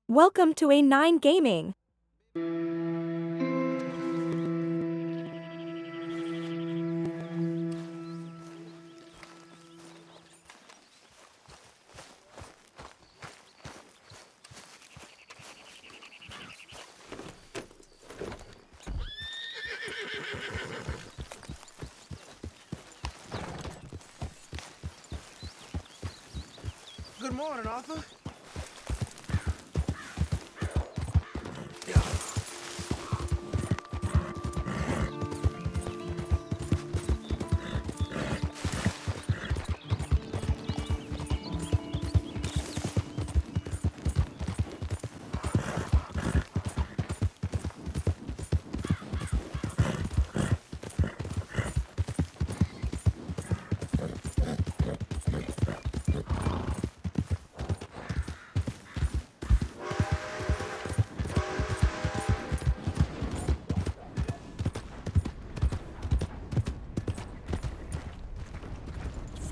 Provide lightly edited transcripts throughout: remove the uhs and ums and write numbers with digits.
Welcome to A9 Gaming. Good morning, Arthur.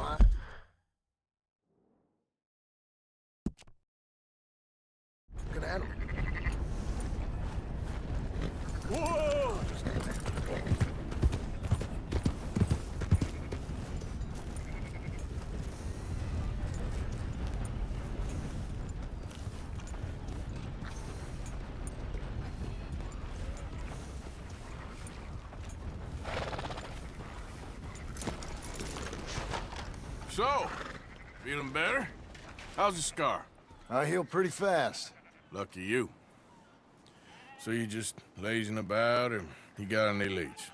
Fine. Good animal. Whoa! So, feeling better? How's the scar? I heal pretty fast. Lucky you. So you just lazing about, or you got any leads?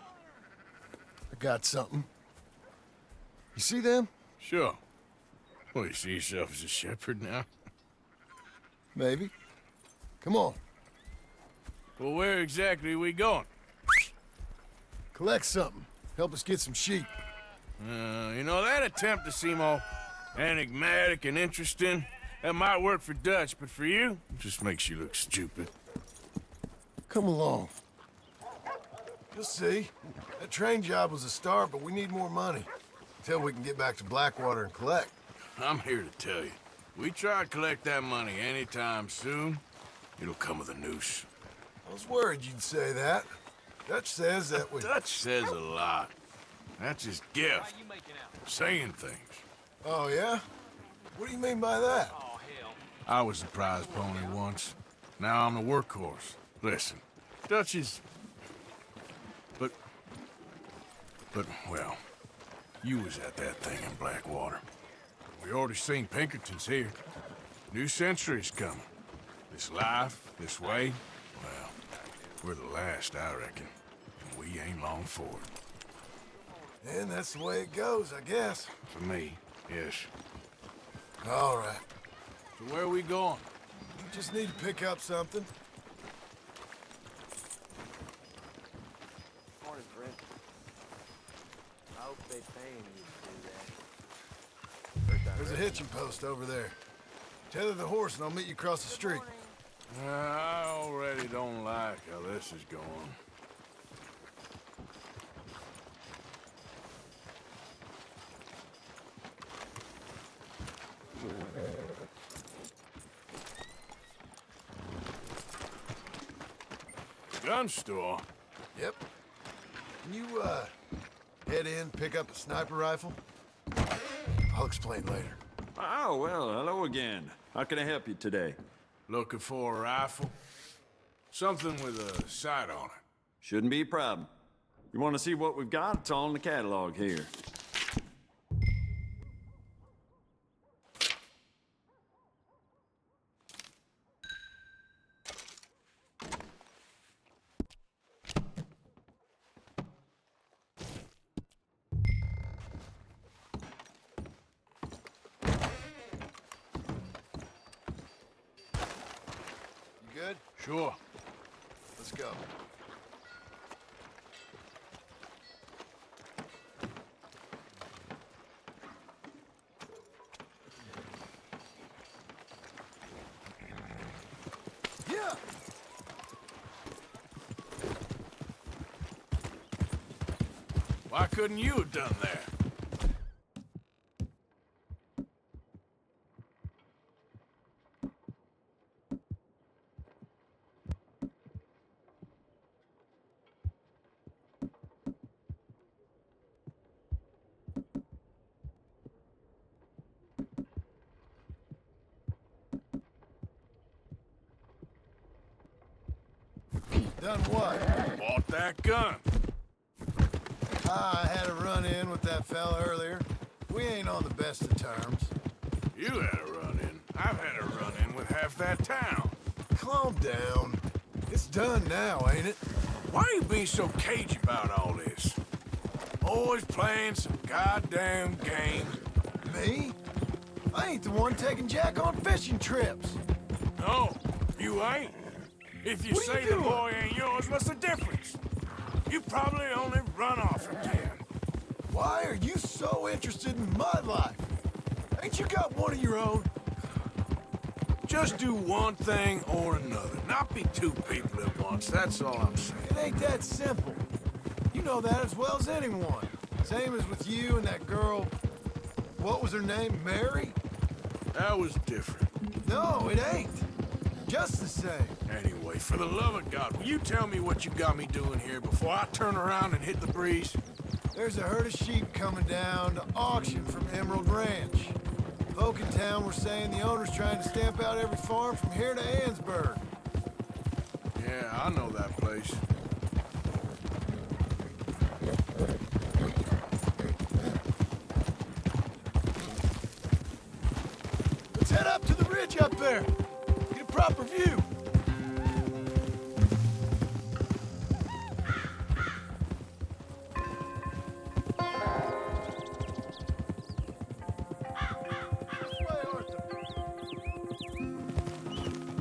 I got something. You see them? Sure. Well, you see yourself as a shepherd now? Maybe. Come on. Well, where exactly are we going? Collect something. Help us get some sheep. You know, that attempt to seem all enigmatic and interesting, that might work for Dutch, but for you, it just makes you look stupid. Come along. You'll see. That train job was a start, but we need more money. Until we can get back to Blackwater and collect. I'm here to tell you, we try to collect that money anytime soon, it'll come with a noose. I was worried you'd say that. Dutch says that we... Dutch says a lot. That's his gift. Saying things. Oh, yeah? What do you mean by that? I was the prize pony once. Now I'm the workhorse. Listen, Dutch is... well, you was at that thing in Blackwater. We already seen Pinkertons here. New century's coming. This life, this way, well, we're the last, I reckon. And we ain't long for it. And that's the way it goes, I guess. For me, yes. All right. So where are we going? You just need to pick up something. Morning, Brent. I hope they paying you to do that. There's a hitching post over there. Tether the horse and I'll meet you across the street. I already don't like how this is going. Gun store? Yep. Can you, head in, pick up a sniper rifle? I'll explain later. Oh, well, hello again. How can I help you today? Looking for a rifle? Something with a sight on it. Shouldn't be a problem. You want to see what we've got? It's all in the catalog here. You good? Sure. Let's go. Yeah! Why couldn't you have done that? Done what? Bought that gun. I had a run-in with that fella earlier. We ain't on the best of terms. You had a run-in. I've had a run-in with half that town. Calm down. It's done now, ain't it? Why are you being so cagey about all this? Always playing some goddamn game. Me? I ain't the one taking Jack on fishing trips. No, you ain't. If you What are say you the doing? boy ain't yours, what's the difference? You probably only run off again. Why are you so interested in my life? Ain't you got one of your own? Just do one thing or another. Not be two people at once, that's all I'm saying. It ain't that simple. You know that as well as anyone. Same as with you and that girl... What was her name? Mary? That was different. No, it ain't. Just the same. Anyway, for the love of God, will you tell me what you got me doing here before I turn around and hit the breeze? There's a herd of sheep coming down to auction from Emerald Ranch. Folk in town were saying the owner's trying to stamp out every farm from here to Ansburg. Yeah, I know that place. Let's head up to the ridge up there. Get a proper view.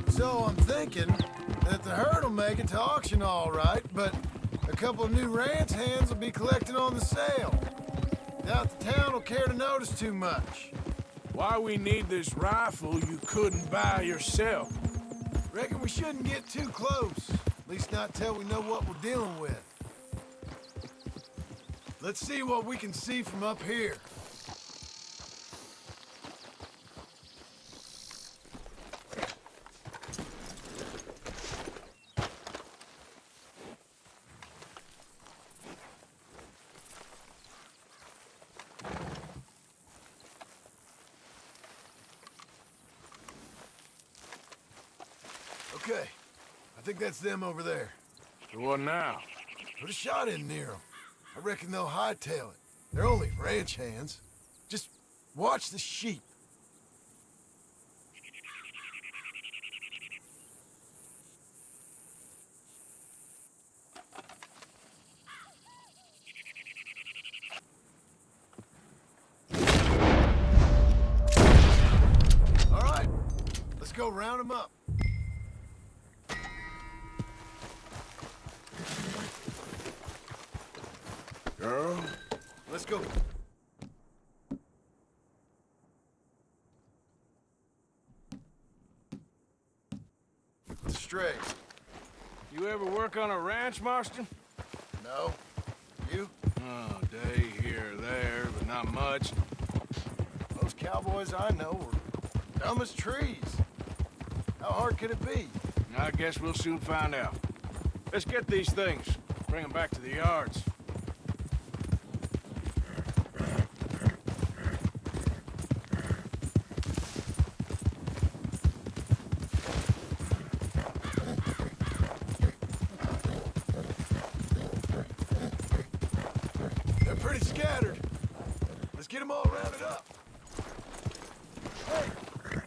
So I'm thinking that the herd will make it to auction all right, but a couple of new ranch hands will be collecting on the sale. Doubt the town will care to notice too much. Why we need this rifle you couldn't buy yourself? Reckon we shouldn't get too close. At least not till we know what we're dealing with. Let's see what we can see from up here. Okay, I think that's them over there. So what now? Put a shot in near them. I reckon they'll hightail it. They're only ranch hands. Just watch the sheep. All right, let's go round them up. Girl? Let's go. Stray. You ever work on a ranch, Marston? No. You? Oh, day here or there, but not much. Most cowboys I know were dumb as trees. How hard could it be? I guess we'll soon find out. Let's get these things. Bring them back to the yards. They're pretty scattered. Let's get them all rounded up. Hey,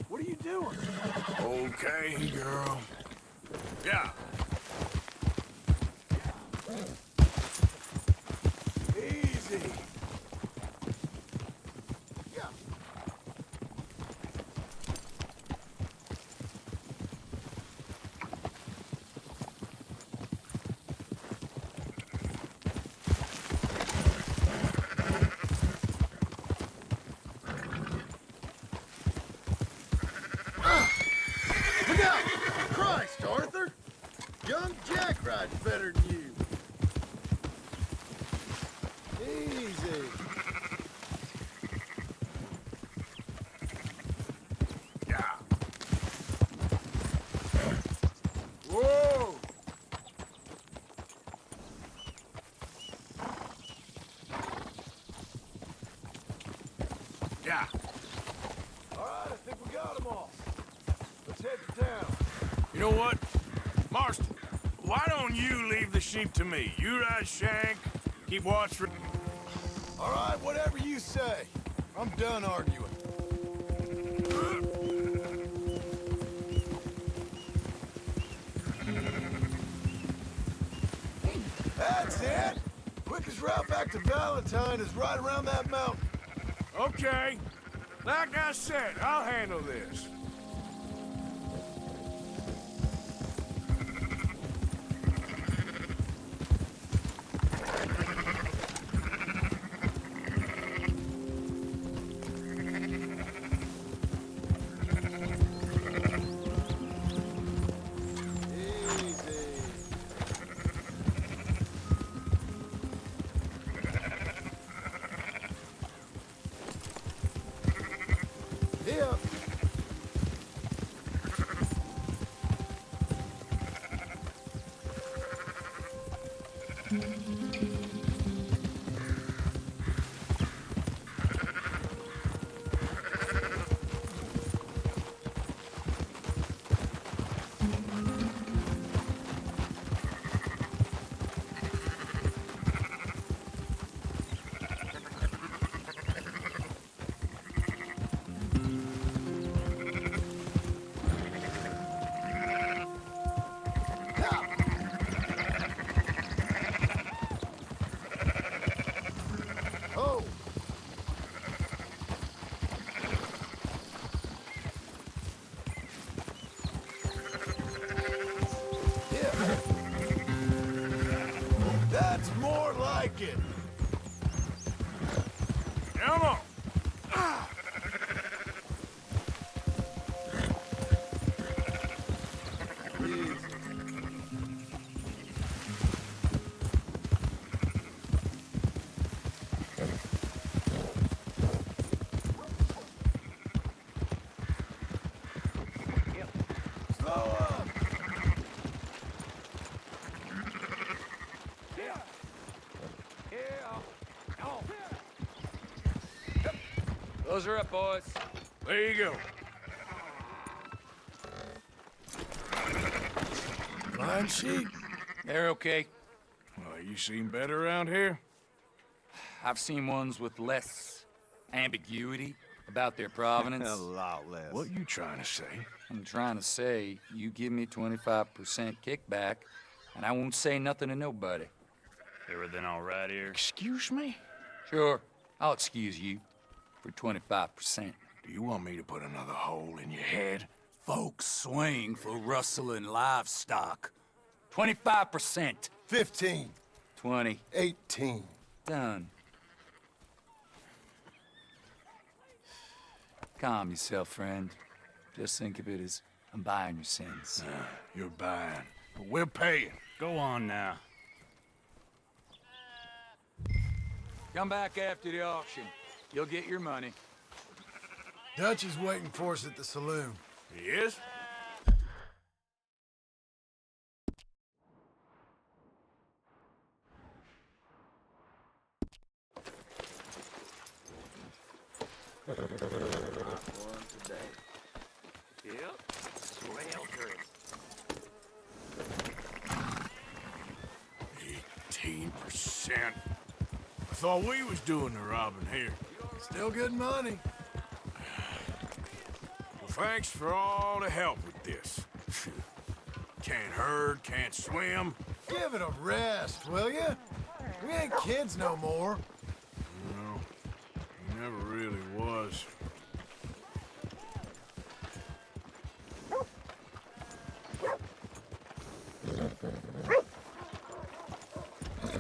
what are you doing? Okay, girl. Yeah. Easy. Yeah. Look out! Christ, Arthur! Young Jack rides better than you. Easy. Yeah. Whoa! Yeah. All right, I think we got them all. Let's head to town. You know what? Marston, why don't you leave the sheep to me? You ride Shank, keep watch for... All right, whatever you say. I'm done arguing. That's it! Quickest route back to Valentine is right around that mountain. Okay. Like I said, I'll handle this. Here. Oh! Yeah. That's more like it. Come on. Slow up. Those are up, boys. There you go. Flying sheep. They're okay. Well, you seem better around here. I've seen ones with less ambiguity about their provenance. A lot less. What you trying to say? I'm trying to say, you give me 25% kickback, and I won't say nothing to nobody. Everything all right here? Excuse me? Sure, I'll excuse you for 25%. Do you want me to put another hole in your head? Folks swing for rustling livestock. 25%. 15. 20. 18. Done. Calm yourself, friend. Just think of it as I'm buying your sins. You're buying, but we're paying. Go on now. Come back after the auction. You'll get your money. Dutch is waiting for us at the saloon. He is? Yep. Swell dress. 18%. I thought we was doing the robbing here. Still good money. Well, thanks for all the help with this. Can't herd, can't swim. Give it a rest, will you? We ain't kids no more. No, he never really was.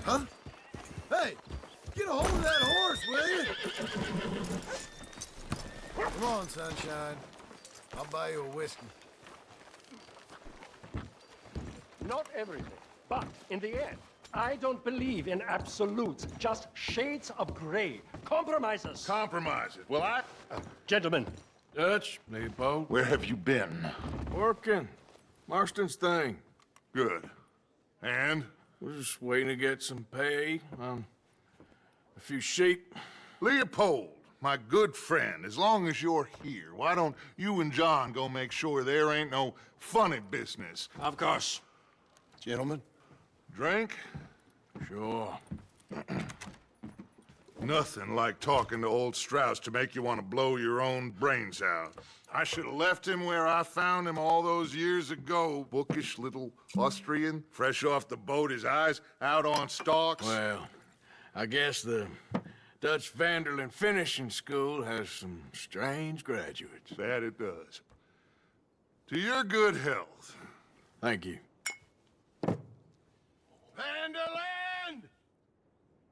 Huh? Hey, get a hold of that horse, will you? Come on, sunshine. I'll buy you a whiskey. Not everything, but in the end, I don't believe in absolutes, just shades of gray. Compromises. Compromise it. Well, Gentlemen, Dutch, Leopold. where have you been? Working. Marston's thing. Good. And? We're just waiting to get some pay on a few sheep. Leopold, my good friend, as long as you're here, why don't you and John go make sure there ain't no funny business? Of course. Gentlemen? Drink? Sure. Nothing like talking to old Strauss to make you want to blow your own brains out. I should have left him where I found him all those years ago. Bookish little Austrian, fresh off the boat, his eyes out on stalks. Well, I guess the Dutch Vanderlyn Finishing School has some strange graduates. That it does. To your good health. Thank you. Vanderland!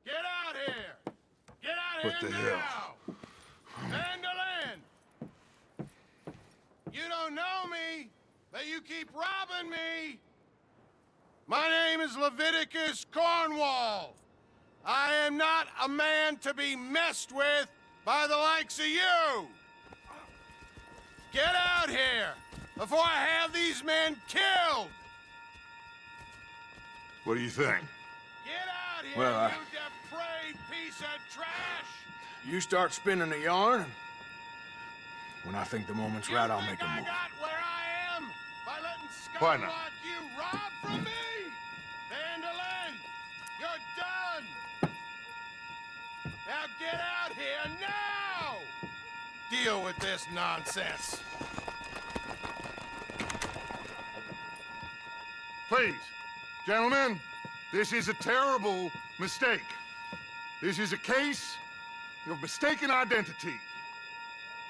Get out here! Get out What here the now! hell? Vanderland! You don't know me, but you keep robbing me! My name is Leviticus Cornwall. I am not a man to be messed with by the likes of you! Get out here before I have these men killed! What do you think? Get out here, Well, you depraved piece of trash! You start spinning the yarn, and when I think the moment's right, I'll make a I move. got where I am by letting Why scum not? like you rob from me? Vanderlyn, you're done! Now get out here now! Deal with this nonsense. Please, gentlemen, this is a terrible mistake. This is a case of mistaken identity.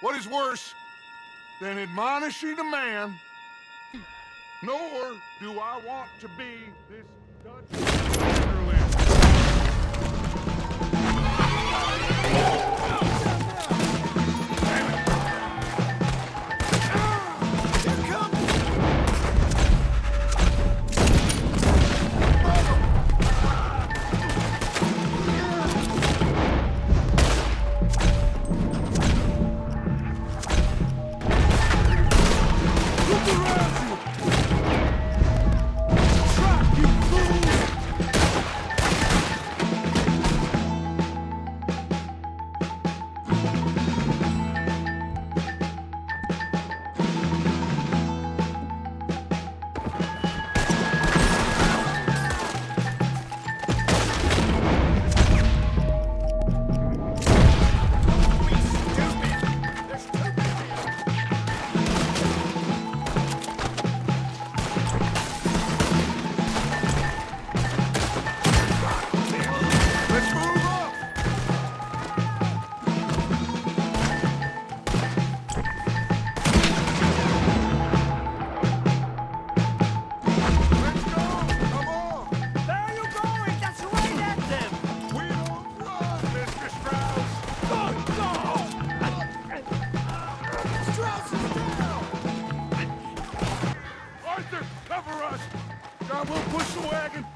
What is worse than admonishing a man, nor do I want to be this Dutch Vanderlyn.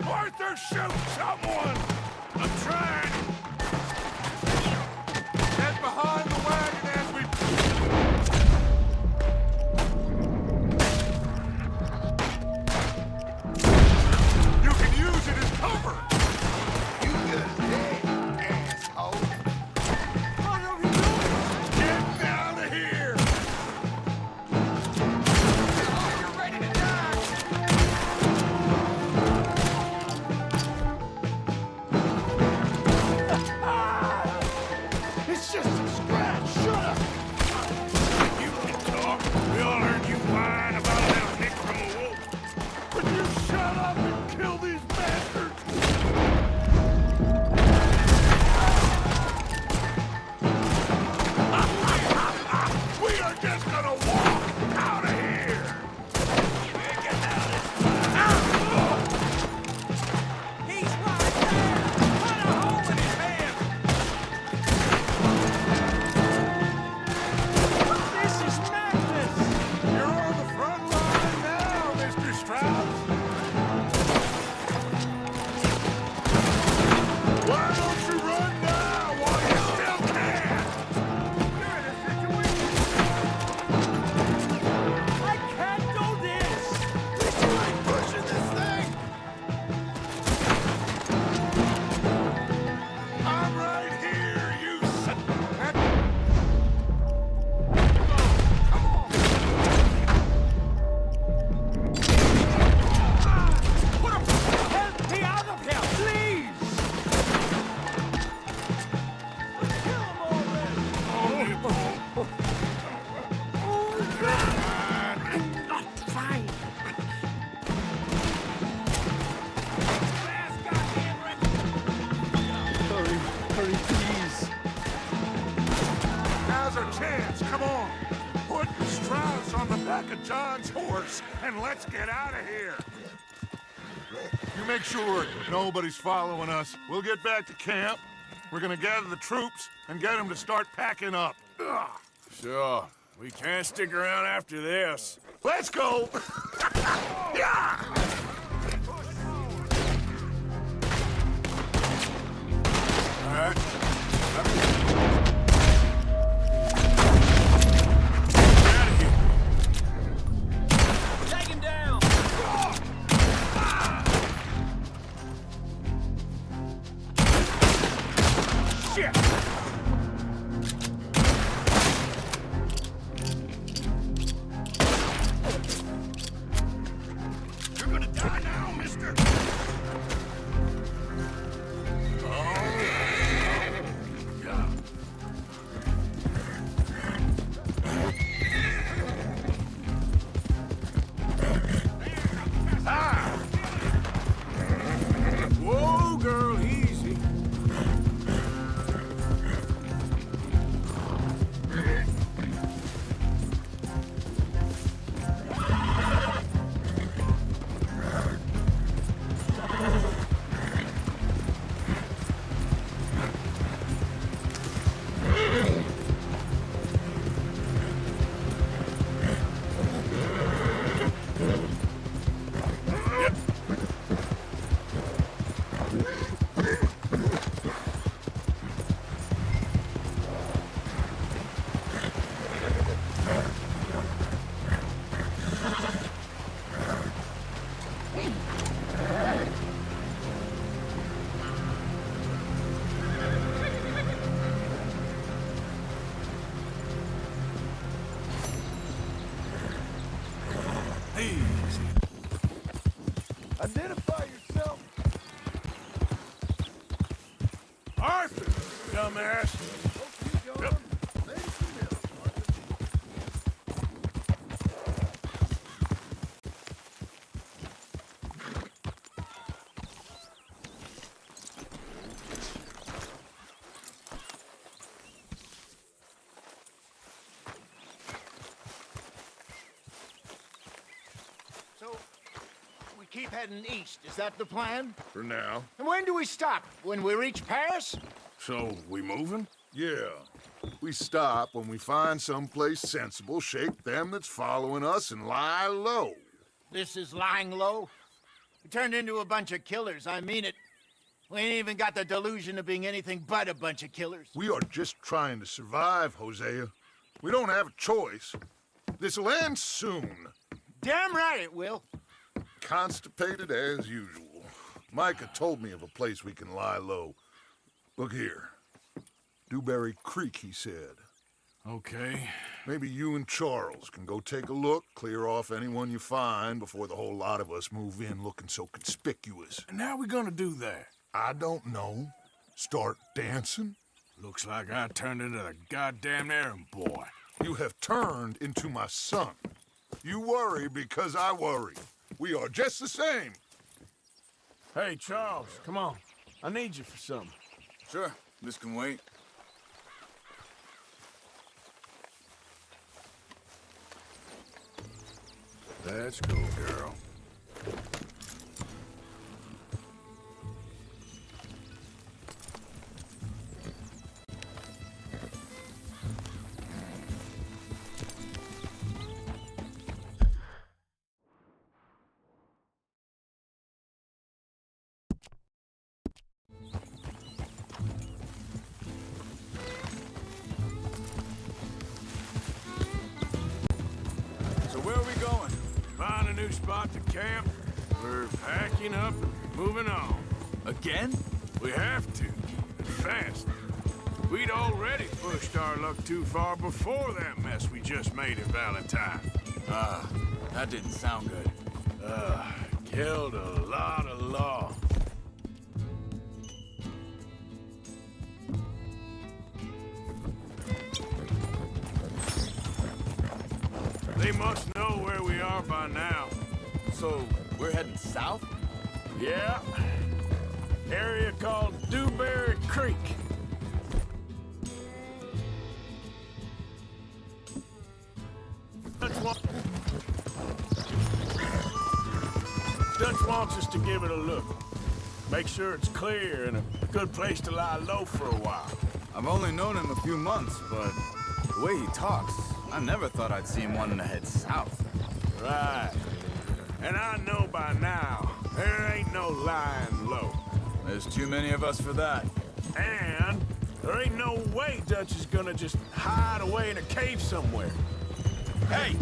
Arthur, shoot someone! I'm trying! Get behind the wagon as we... You can use it as cover! You just dead, asshole. What are you doing? Get out of here! You're ready to die! It's just a scratch! Shut up! You can talk. We all heard you whine about a little nick from a wolf. Would you shut up and kill these bastards? We are just gonna walk out of here! He's right there! Put a hole in his hand! This is madness! You're on the front line now, Mr. Strauss. Why don't you run now while you still can? You're in a situation. I can't do this! You ain't pushing this thing! I'm right here, you son. back of John's horse and let's get out of here. You make sure nobody's following us. We'll get back to camp. We're gonna gather the troops and get them to start packing up. Ugh. Sure. We can't stick around after this. Let's go! Yeah! All right. Out of here. Take him down! Shit! You're gonna die now, mister! Whoa, girl, easy. Easy. Identify yourself. Arthur, dumbass. Yep. So, we keep heading east. Is that the plan? For now. And when do we stop? When we reach Paris? So, we moving? Yeah. We stop when we find someplace sensible, shake them that's following us, and lie low. This is lying low. We turned into a bunch of killers. I mean it. We ain't even got the delusion of being anything but a bunch of killers. We are just trying to survive, Hosea. We don't have a choice. This'll end soon. Damn right it will. Constipated as usual. Micah told me of a place we can lie low. Look here. Dewberry Creek, he said. Okay. Maybe you and Charles can go take a look, clear off anyone you find before the whole lot of us move in looking so conspicuous. And how we gonna do that? I don't know. Start dancing? Looks like I turned into the goddamn errand boy. You have turned into my son. You worry because I worry. We are just the same. Hey, Charles, come on. I need you for something. Sure, this can wait. Let's go, girl. So where are we going? Find a new spot to camp. We're packing up and moving on. Again? We have to, and fast. We'd already pushed our luck too far before that mess we just made in Valentine. Ah, that didn't sound good. Killed a lot of law. They must know where we are by now. So, we're heading south? Yeah. Area called Dewberry Creek. Let's walk. Dutch wants us to give it a look. Make sure it's clear and a good place to lie low for a while. I've only known him a few months, but the way he talks, I never thought I'd see him wanting to head south. Right. And I know by now, there ain't no lying low. There's too many of us for that. And there ain't no way Dutch is gonna just hide away in a cave somewhere. Hey!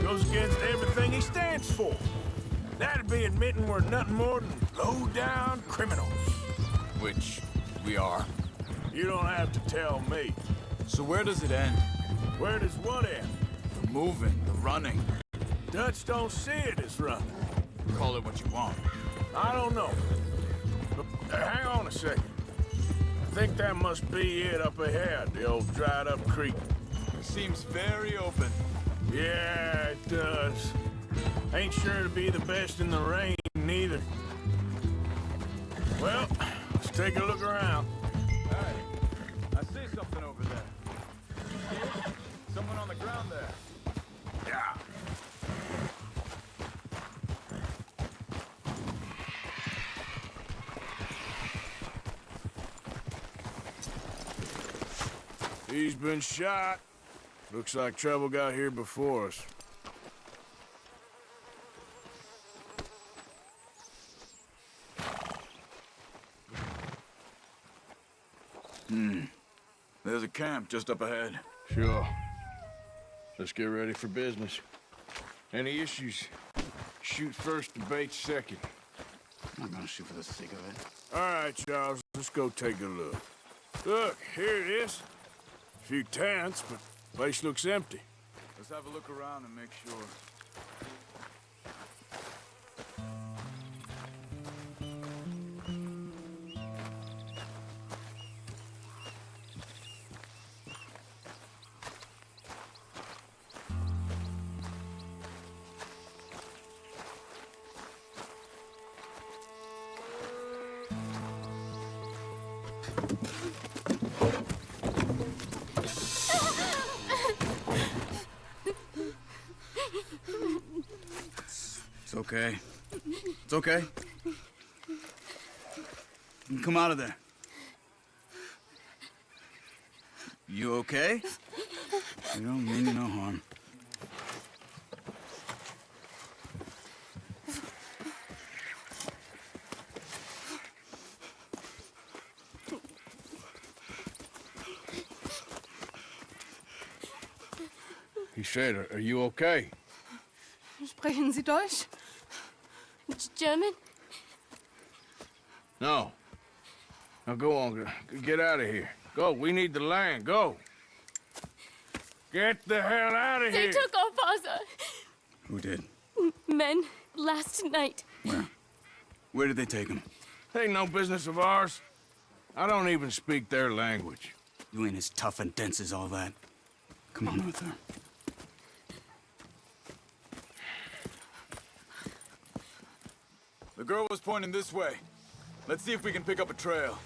Goes against everything he stands for. That'd be admitting we're nothing more than low-down criminals. Which we are. You don't have to tell me. So where does it end? Where does what end? The moving, the running. Dutch don't see it as running. Call it what you want. I don't know. But, hang on a second. I think that must be it up ahead, the old dried-up creek. It seems very open. Yeah, it does. Ain't sure to be the best in the rain, neither. Well, let's take a look around. Hey, I see something over there. Someone on the ground there. Yeah. He's been shot. Looks like trouble got here before us. There's a camp just up ahead. Sure. Let's get ready for business. Any issues? Shoot first, debate second. I'm not gonna shoot for the sake of it. All right, Charles, let's go take a look. Look, here it is. A few tents, but place looks empty. Let's have a look around and make sure. It's okay. It's okay. Come out of there. You okay? You don't mean you no harm. He said, are you okay? Sprechen Sie Deutsch? German? No. Now go on, get out of here. Go, we need the land, go. Get the hell out of They here. took our father. Who did? Men, last night. Where? Where did they take him? Ain't no business of ours. I don't even speak their language. You ain't as tough and dense as all that. Come on, Arthur. The girl was pointing this way. Let's see if we can pick up a trail.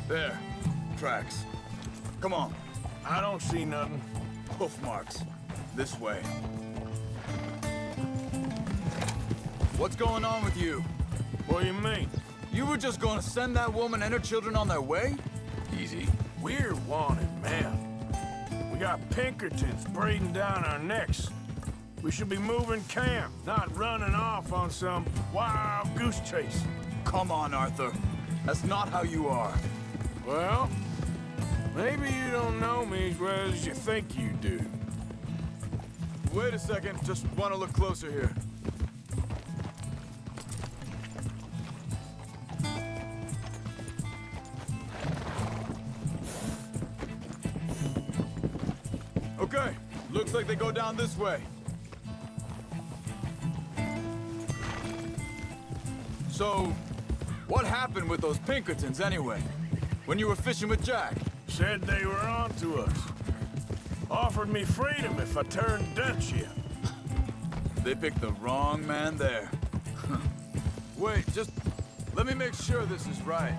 There. Tracks. Come on. I don't see nothing. Hoof marks. This way. What's going on with you? What do you mean? You were just gonna send that woman and her children on their way? Easy. We're wanted, man. We got Pinkertons breathing down our necks. We should be moving camp, not running off on some wild goose chase. Come on, Arthur. That's not how you are. Well, maybe you don't know me as well as you think you do. Wait a second. Just want to look closer here. Okay, looks like they go down this way. So, what happened with those Pinkertons anyway? When you were fishing with Jack? Said they were on to us. Offered me freedom if I turned Dutch in. They picked the wrong man there. Wait, just let me make sure this is right.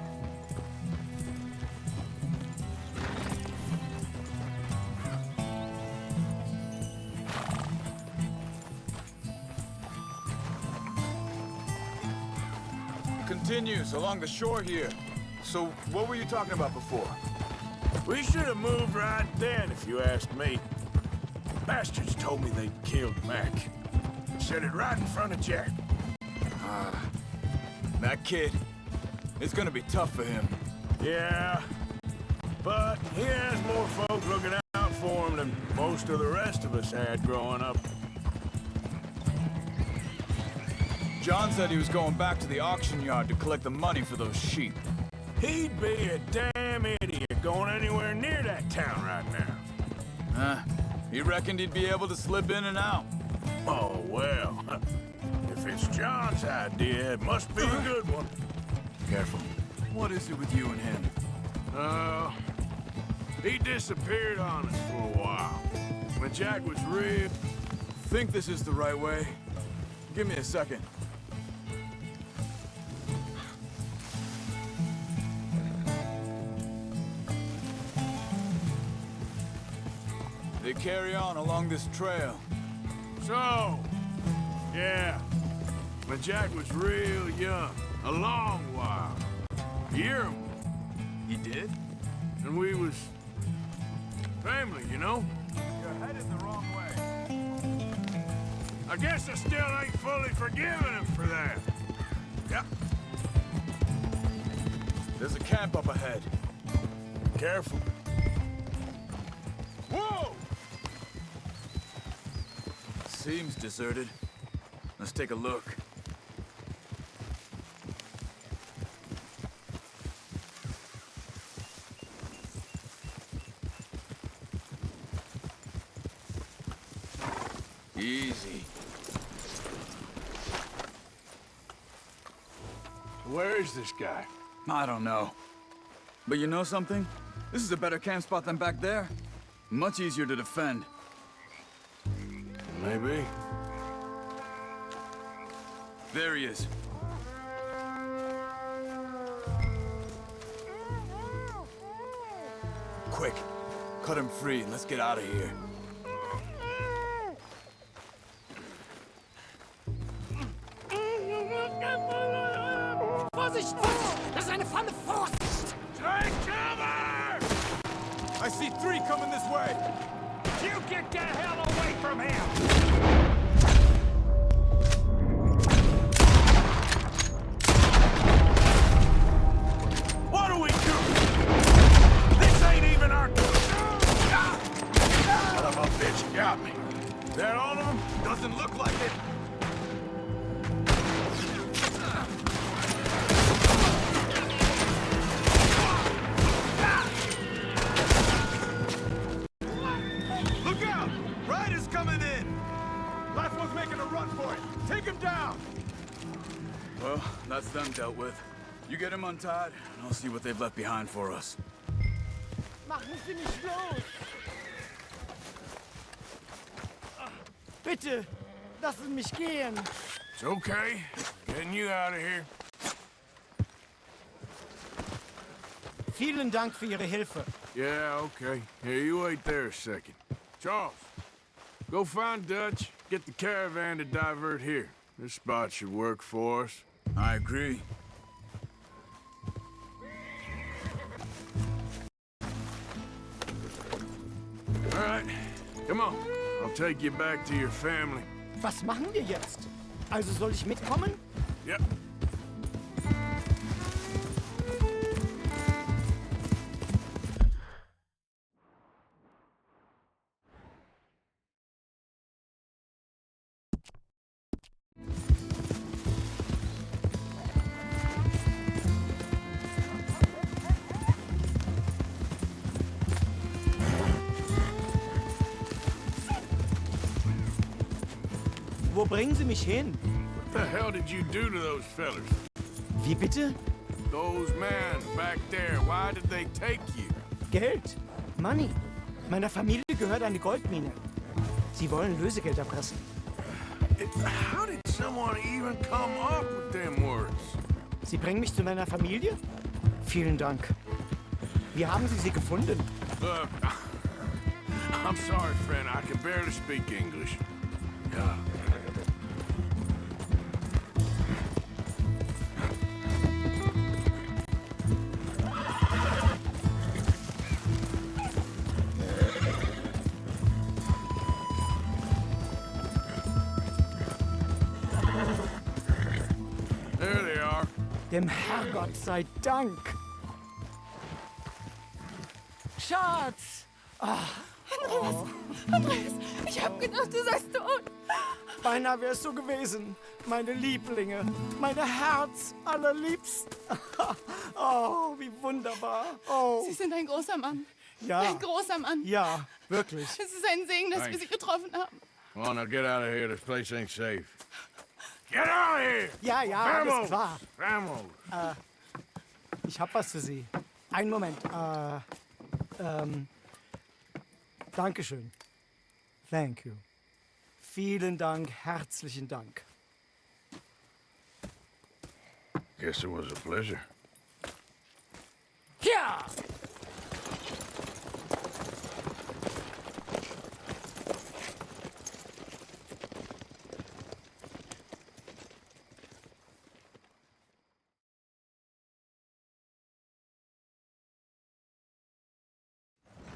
Continues along the shore here. So, what were you talking about before? We should have moved right then, if you asked me. Bastards told me they'd killed Mac. Said it right in front of Jack. That kid, it's gonna be tough for him. Yeah, but he has more folk looking out for him than most of the rest of us had growing up. John said he was going back to the auction yard to collect the money for those sheep. He'd be a damn idiot going anywhere near that town right now. He reckoned he'd be able to slip in and out. Oh, well. If it's John's idea, it must be a good one. Careful. What is it with you and him? He disappeared on us for a while. When Jack was real... Think this is the right way? Give me a second. They carry on along this trail. So, yeah, when Jack was real young, a long while, a year or more. He did? And we was family, you know? You're headed the wrong way. I guess I still ain't fully forgiven him for that. Yep. There's a camp up ahead. Careful. Whoa! Seems deserted. Let's take a look. Easy. Where is this guy? I don't know. But you know something? This is a better camp spot than back there. Much easier to defend. Maybe. There he is. Quick, cut him free and let's get out of here. Vorsicht! Vorsicht! Das ist eine Pfanne! Vorsicht! Take cover! I see three coming this way! You get the hell away from him! What do we do? This ain't even our... Son of a bitch got me. That all of them? Doesn't look like it. Look out! Riders coming in! Last one's making a run for it. Take him down! Well, that's them dealt with. You get him untied, and I'll see what they've left behind for us. Machen Sie nicht los! Bitte, lassen mich gehen! It's okay. Getting you out of here. Vielen Dank für Ihre Hilfe. Yeah, okay. Here, you wait there a second. Charles, go find Dutch, get the caravan to divert here. This spot should work for us. I agree. All right, come on. I'll take you back to your family. Was machen wir jetzt? Also soll ich mitkommen? Yep. Wo bringen Sie mich hin? What the hell did you do to those fellers? Wie bitte? Those men back there, why did they take you? Geld. Money. Meiner Familie gehört eine Goldmine. Sie wollen Lösegeld erpressen. How did someone even come up with them words? Sie bringen mich zu meiner Familie? Vielen Dank. Wie haben Sie sie gefunden? Look, I'm sorry, friend. I can barely speak English. Yeah. There they are. Dem Herrgott sei Dank. Schatz! Andreas, ich hab gedacht, du seist tot. Beinahe wärst du gewesen. Meine Lieblinge. Meine Herz allerliebsten. Oh, wie wunderbar. Oh. Sie sind ein großer Mann. Ja. Ein großer Mann. Ja, wirklich. Es ist ein Segen, dass wir Sie getroffen haben. Come on, now get out of here. This place ain't safe. Get out of here! Ja, ja, alles Vamos! klar. Vamos! Ich hab was für Sie. Einen Moment. Dankeschön. Thank you. Vielen Dank, herzlichen Dank. Guess it was a pleasure. Ja!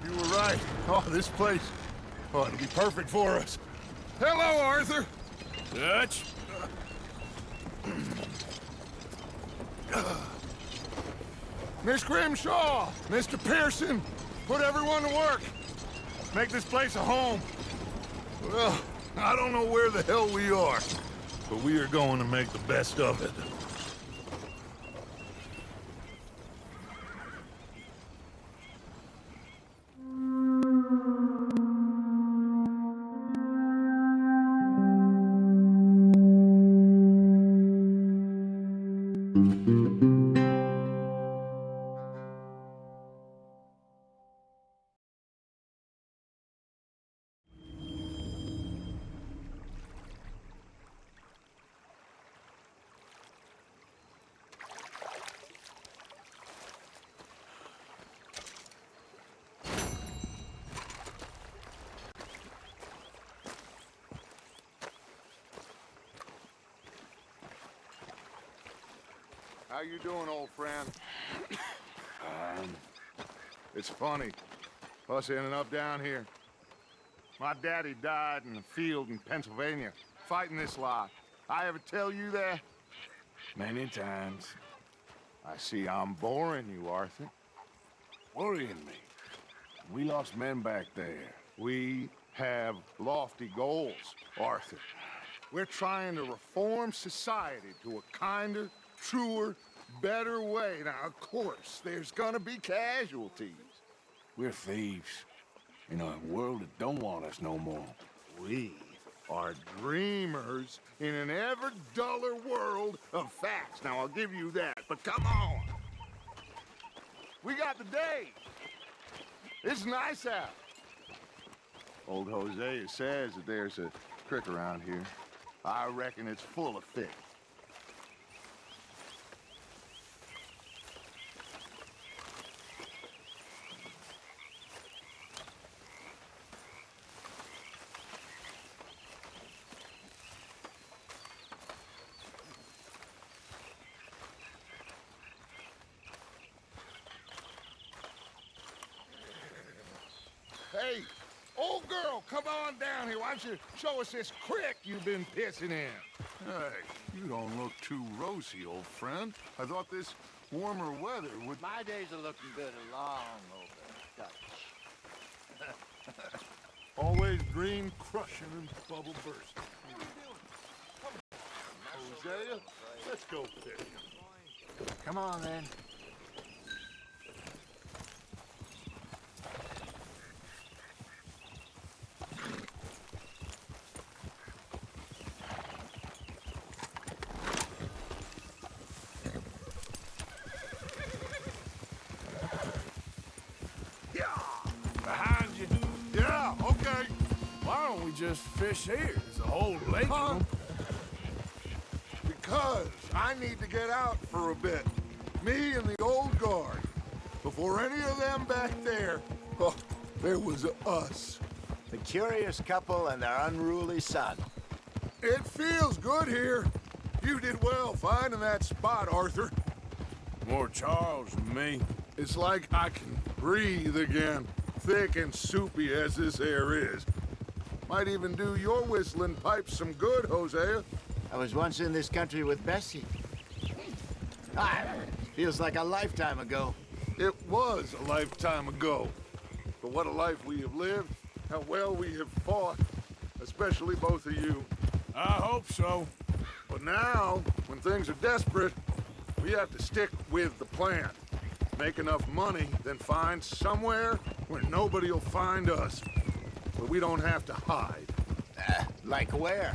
You were right. Oh, this place. Oh, it'll be perfect for us. Hello, Arthur. Dutch? Miss Grimshaw, Mr. Pearson, put everyone to work. Make this place a home. Well, I don't know where the hell we are, but we are going to make the best of it. How you doing, old friend? It's funny, us ending up down here. My daddy died in the field in Pennsylvania, fighting this lot. I ever tell you that? Many times. I see I'm boring you, Arthur. Worrying me. We lost men back there. We have lofty goals, Arthur. We're trying to reform society to a kinder, truer, better way. Now, of course, there's gonna be casualties. We're thieves in a world that don't want us no more. We are dreamers in an ever duller world of facts. Now, I'll give you that, but come on. We got the day. It's nice out. Old Hosea says that there's a creek around here. I reckon it's full of fish. Hey, old girl, come on down here. Why don't you show us this creek you've been pissing in? Hey, you don't look too rosy, old friend. I thought this warmer weather would... My days are looking good along over Dutch. Always green crushing and bubble bursting. Hosea, let's go fishing. Come on, then. Behind you. Yeah, okay. Why don't we just fish here? There's a whole lake of them. Because I need to get out for a bit. Me and the old guard. Before any of them back there, oh, there was us. The curious couple and their unruly son. It feels good here. You did well finding that spot, Arthur. More Charles than me. It's like I can breathe again, thick and soupy as this air is. Might even do your whistling pipes some good, Hosea. I was once in this country with Bessie. Feels like a lifetime ago. It was a lifetime ago. But what a life we have lived, how well we have fought, especially both of you. I hope so. But now, when things are desperate, we have to stick with the plan. Make enough money, then find somewhere where nobody will find us. Where we don't have to hide. Like where?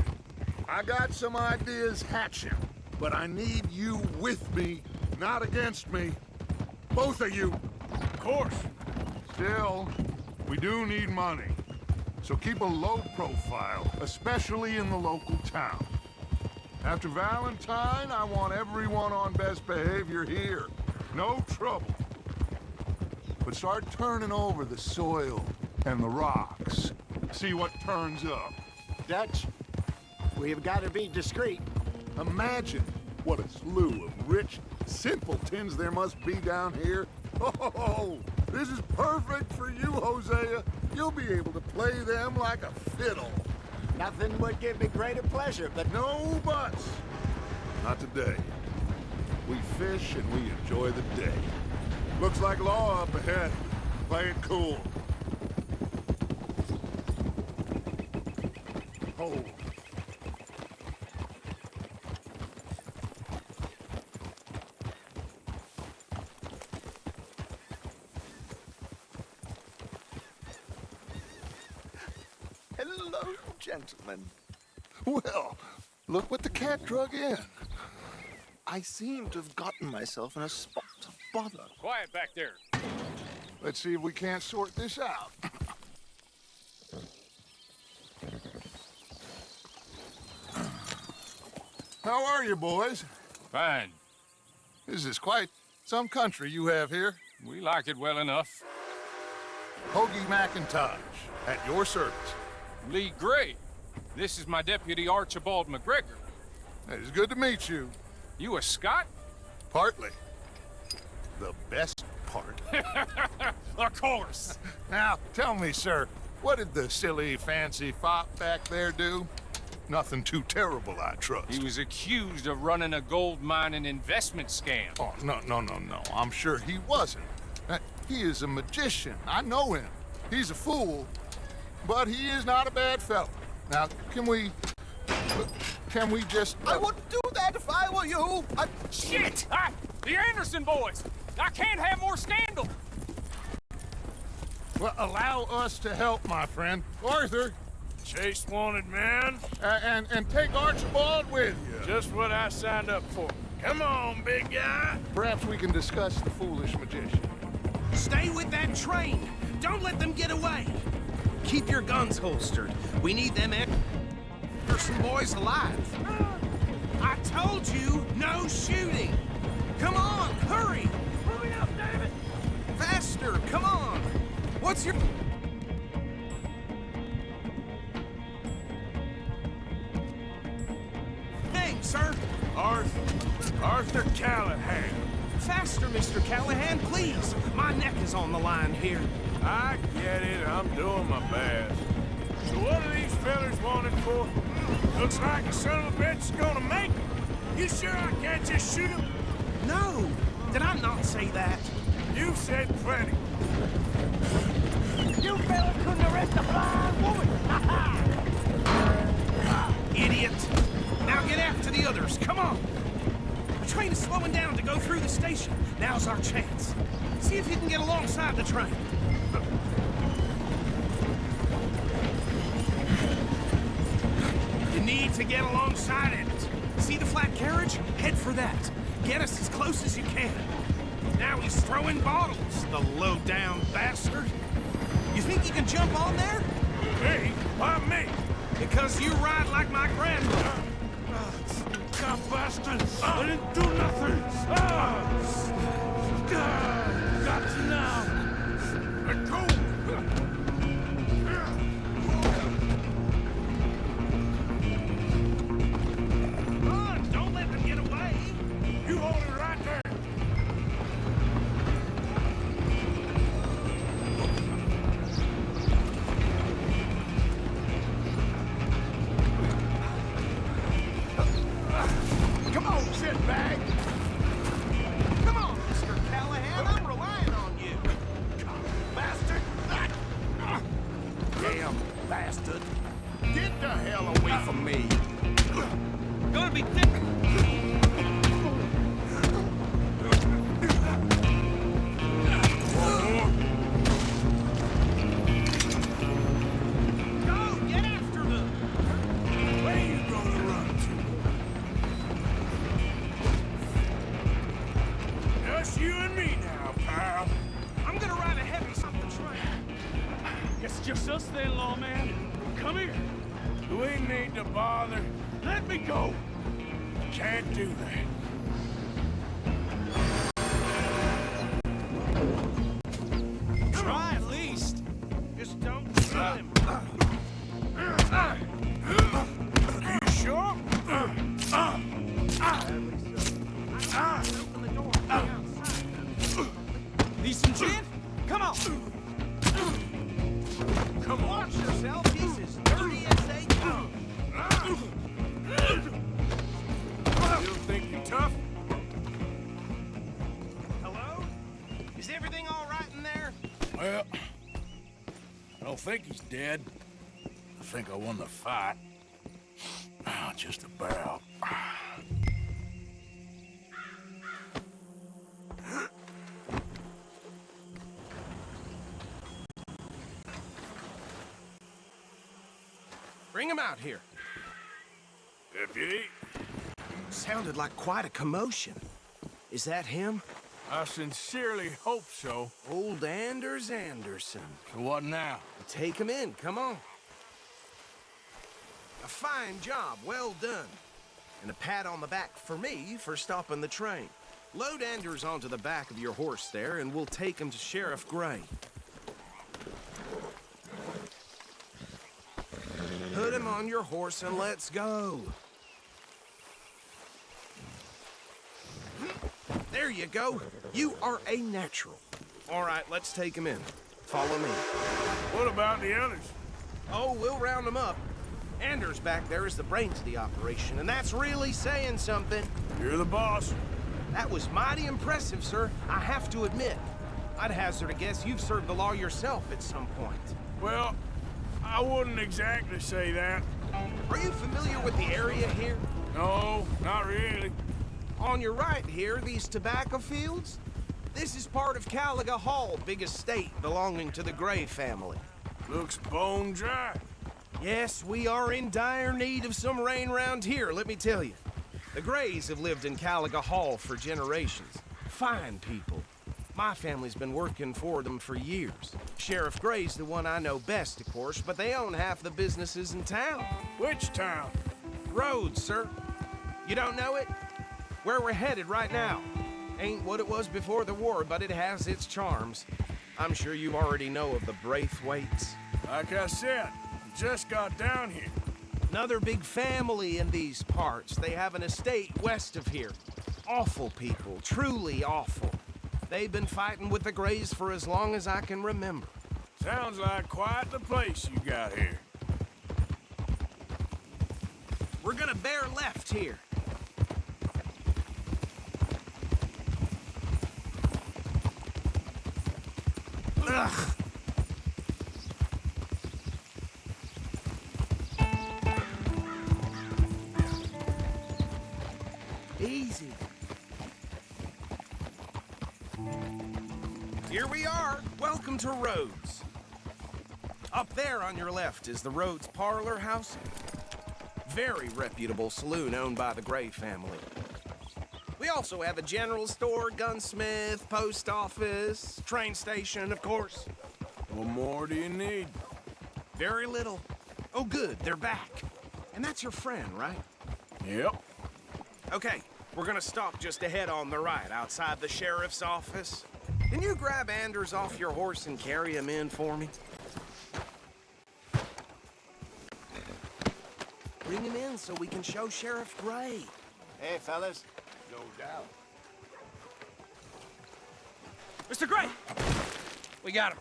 I got some ideas hatching, but I need you with me, not against me. Both of you. Of course. Still, we do need money. So keep a low profile, especially in the local town. After Valentine, I want everyone on best behavior here. No trouble. But start turning over the soil and the rocks. See what turns up. Dutch, we've got to be discreet. Imagine what a slew of rich simpletons there must be down here. Oh, this is perfect for you, Hosea. You'll be able to play them like a fiddle. Nothing would give me greater pleasure, but no buts. Not today. We fish and we enjoy the day. Looks like law up ahead. Play it cool. Hold. Hello, gentlemen. Well, look what the cat drug in. I seem to have gotten myself in a spot of bother. Quiet back there. Let's see if we can't sort this out. How are you, boys? Fine. This is quite some country you have here. We like it well enough. Hoagie McIntosh, at your service. Lee Gray. This is my deputy, Archibald McGregor. It is good to meet you. You a Scot? Partly. The best part. Of course. Now, tell me, sir, what did the silly, fancy fop back there do? Nothing too terrible, I trust. He was accused of running a gold mining investment scam. Oh, no. I'm sure he wasn't. He is a magician. I know him. He's a fool, but he is not a bad fellow. Now, can we just... I wouldn't do that if I were you. Shit! The Anderson boys! I can't have more scandal! Well, allow us to help, my friend. Arthur! Chase wanted man. And take Archibald with you. Just what I signed up for. Come on, big guy. Perhaps we can discuss the foolish magician. Stay with that train. Don't let them get away. Keep your guns holstered. We need them Anderson boys alive. I told you, no shooting. Come on, hurry. Hurry up, David. Faster, come on. What's your... name, sir? Arthur Callahan. Faster, Mr. Callahan, please. My neck is on the line here. I get it. I'm doing my best. So what are these fellas wanted for? Looks like a son of a bitch is gonna make it. You sure I can't just shoot him? No. Did I not say that? You said plenty. You fellas couldn't arrest a blind woman. Idiot. Now get after the others. Come on. The train is slowing down to go through the station. Now's our chance. See if you can get alongside the train. You need to get alongside it. See the flat carriage? Head for that. Get us as close as you can. Now he's throwing bottles, the low-down bastard. You think you can jump on there? Hey, why me? Because you ride like my grandmother. Back up, bastards! I didn't do nothing! Got you now! Let go! Run! Don't let them get away! You hold it right there! Come on, shitbag! Come on, Mr. Callahan, I'm relying on you! Bastard! Damn bastard! Get the hell away from me! Gonna be different! Go! Get after them! Where you gonna run to? Just you and me now, pal. I'm gonna ride a heavy something train. Guess it's just us then, lawman. Come here. We need to bother. Let me go. Can't do that. Try at least. Just don't kill him. You sure? Open the door from the outside. Need some gin? Come on. Come on. Watch yourself. He's as dirty as they come. You think you're tough? Hello? Is everything all right in there? Well, I don't think he's dead. I think I won the fight. Just about. Bring him out here. Deputy? Sounded like quite a commotion. Is that him? I sincerely hope so. Old Anders Anderson. So what now? Take him in, come on. A fine job, well done. And a pat on the back for me for stopping the train. Load Anders onto the back of your horse there, and we'll take him to Sheriff Gray. Put him on your horse and let's go. There you go. You are a natural. All right, let's take him in. Follow me. What about the others? Oh, we'll round them up. Anders back there is the brains of the operation, and that's really saying something. You're the boss. That was mighty impressive, sir. I have to admit. I'd hazard a guess you've served the law yourself at some point. Well, I wouldn't exactly say that. Are you familiar with the area here? No, not really. On your right here, these tobacco fields? This is part of Caliga Hall, big estate belonging to the Gray family. Looks bone dry. Yes, we are in dire need of some rain round here, let me tell you. The Grays have lived in Caliga Hall for generations. Fine people. My family's been working for them for years. Sheriff Gray's the one I know best, of course, but they own half the businesses in town. Which town? Rhodes, sir. You don't know it? Where we're headed right now. Ain't what it was before the war, but it has its charms. I'm sure you already know of the Braithwaites. Like I said, just got down here. Another big family in these parts. They have an estate west of here. Awful people, truly awful. They've been fighting with the Grays for as long as I can remember. Sounds like quite the place you got here. We're gonna bear left here. Ugh. Easy. Here we are. Welcome to Rhodes. Up there on your left is the Rhodes Parlor House. Very reputable saloon owned by the Gray family. We also have a general store, gunsmith, post office, train station, of course. What more do you need? Very little. Oh, good, they're back. And that's your friend, right? Yep. Okay, we're gonna stop just ahead on the right, outside the sheriff's office. Can you grab Anders off your horse and carry him in for me? Bring him in so we can show Sheriff Gray. Hey, fellas. No doubt. Mr. Gray! We got him.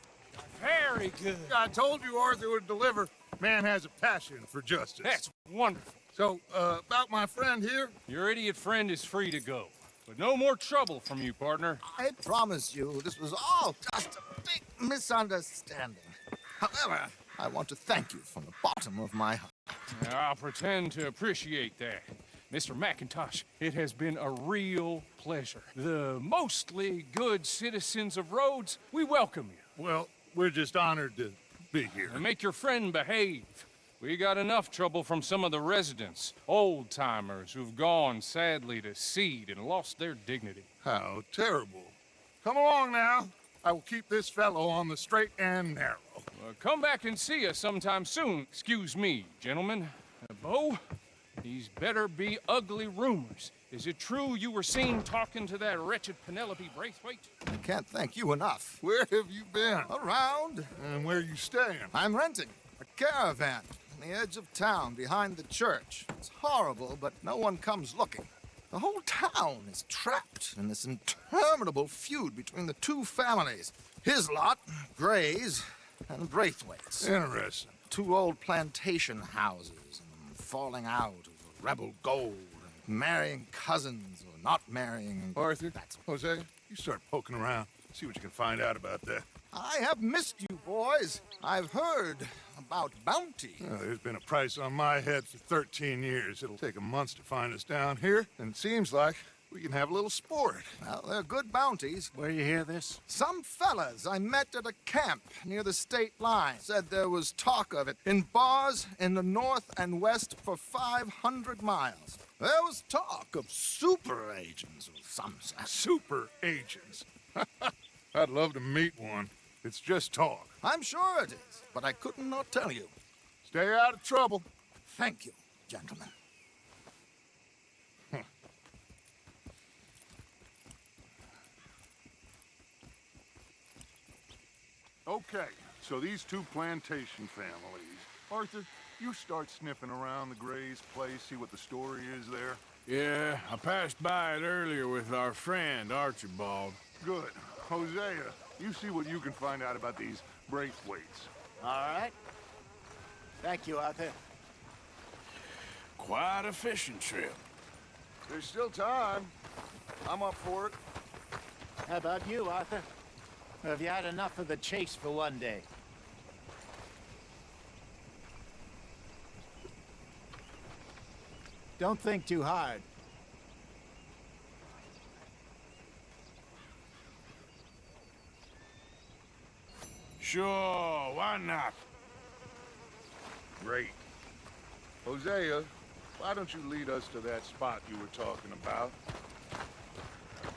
Very good. I told you Arthur would deliver. Man has a passion for justice. That's wonderful. So, about my friend here? Your idiot friend is free to go. But no more trouble from you, partner. I promise you, this was all just a big misunderstanding. However, I want to thank you from the bottom of my heart. I'll pretend to appreciate that. Mr. McIntosh, it has been a real pleasure. The mostly good citizens of Rhodes, we welcome you. Well, we're just honored to be here. And make your friend behave. We got enough trouble from some of the residents, old-timers who've gone, sadly, to seed and lost their dignity. How terrible. Come along now. I will keep this fellow on the straight and narrow. Come back and see us sometime soon. Excuse me, gentlemen. Bo, these better be ugly rumors. Is it true you were seen talking to that wretched Penelope Braithwaite? I can't thank you enough. Where have you been? Around. And where are you staying? I'm renting a caravan on the edge of town behind the church. It's horrible, but no one comes looking. The whole town is trapped in this interminable feud between the two families. His lot, Gray's, and Braithwaite's. Interesting. Two old plantation houses, and falling out over rebel gold, and marrying cousins or not marrying. Arthur, Jose, you start poking around. See what you can find out about that. I have missed you, boys. I've heard about bounty. There's been a price on my head for 13 years. It'll take 'em months to find us down here, and it seems like we can have a little sport. Well, they're good bounties. Where you hear this? Some fellas I met at a camp near the state line said there was talk of it in bars in the north and west for 500 miles. There was talk of super agents of some sort. Super agents? I'd love to meet one. It's just talk. I'm sure it is, but I couldn't not tell you. Stay out of trouble. Thank you, gentlemen. Okay, so these two plantation families. Arthur, you start sniffing around the Gray's place, see what the story is there. Yeah, I passed by it earlier with our friend, Archibald. Good. Hosea, you see what you can find out about these Braithwaites. All right. Thank you, Arthur. Quite a fishing trip. There's still time. I'm up for it. How about you, Arthur? Have you had enough of the chase for one day? Don't think too hard. Sure, why not? Great. Hosea, why don't you lead us to that spot you were talking about?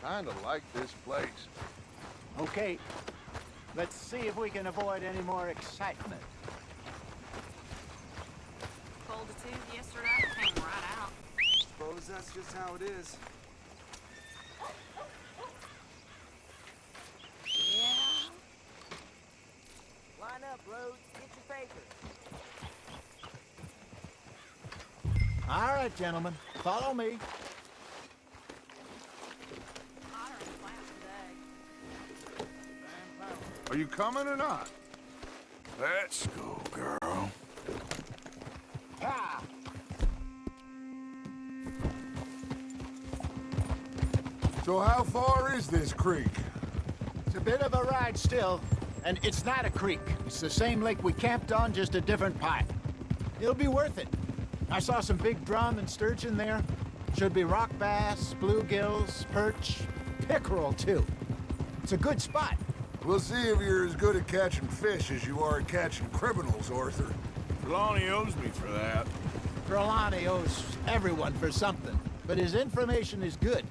I kinda like this place. Okay. Let's see if we can avoid any more excitement. Cold a tooth yesterday, came right out. Suppose that's just how it is. Yeah. Line up, Rhodes. Get your papers. All right, gentlemen. Follow me. Hotter in the plant today. Are you coming or not? Let's go, girl. Ah! So how far is this creek? It's a bit of a ride still, and it's not a creek. It's the same lake we camped on, just a different pipe. It'll be worth it. I saw some big drum and sturgeon there. Should be rock bass, bluegills, perch, pickerel too. It's a good spot. We'll see if you're as good at catching fish as you are at catching criminals, Arthur. Trelawney owes me for that. Trelawney owes everyone for something, but his information is good.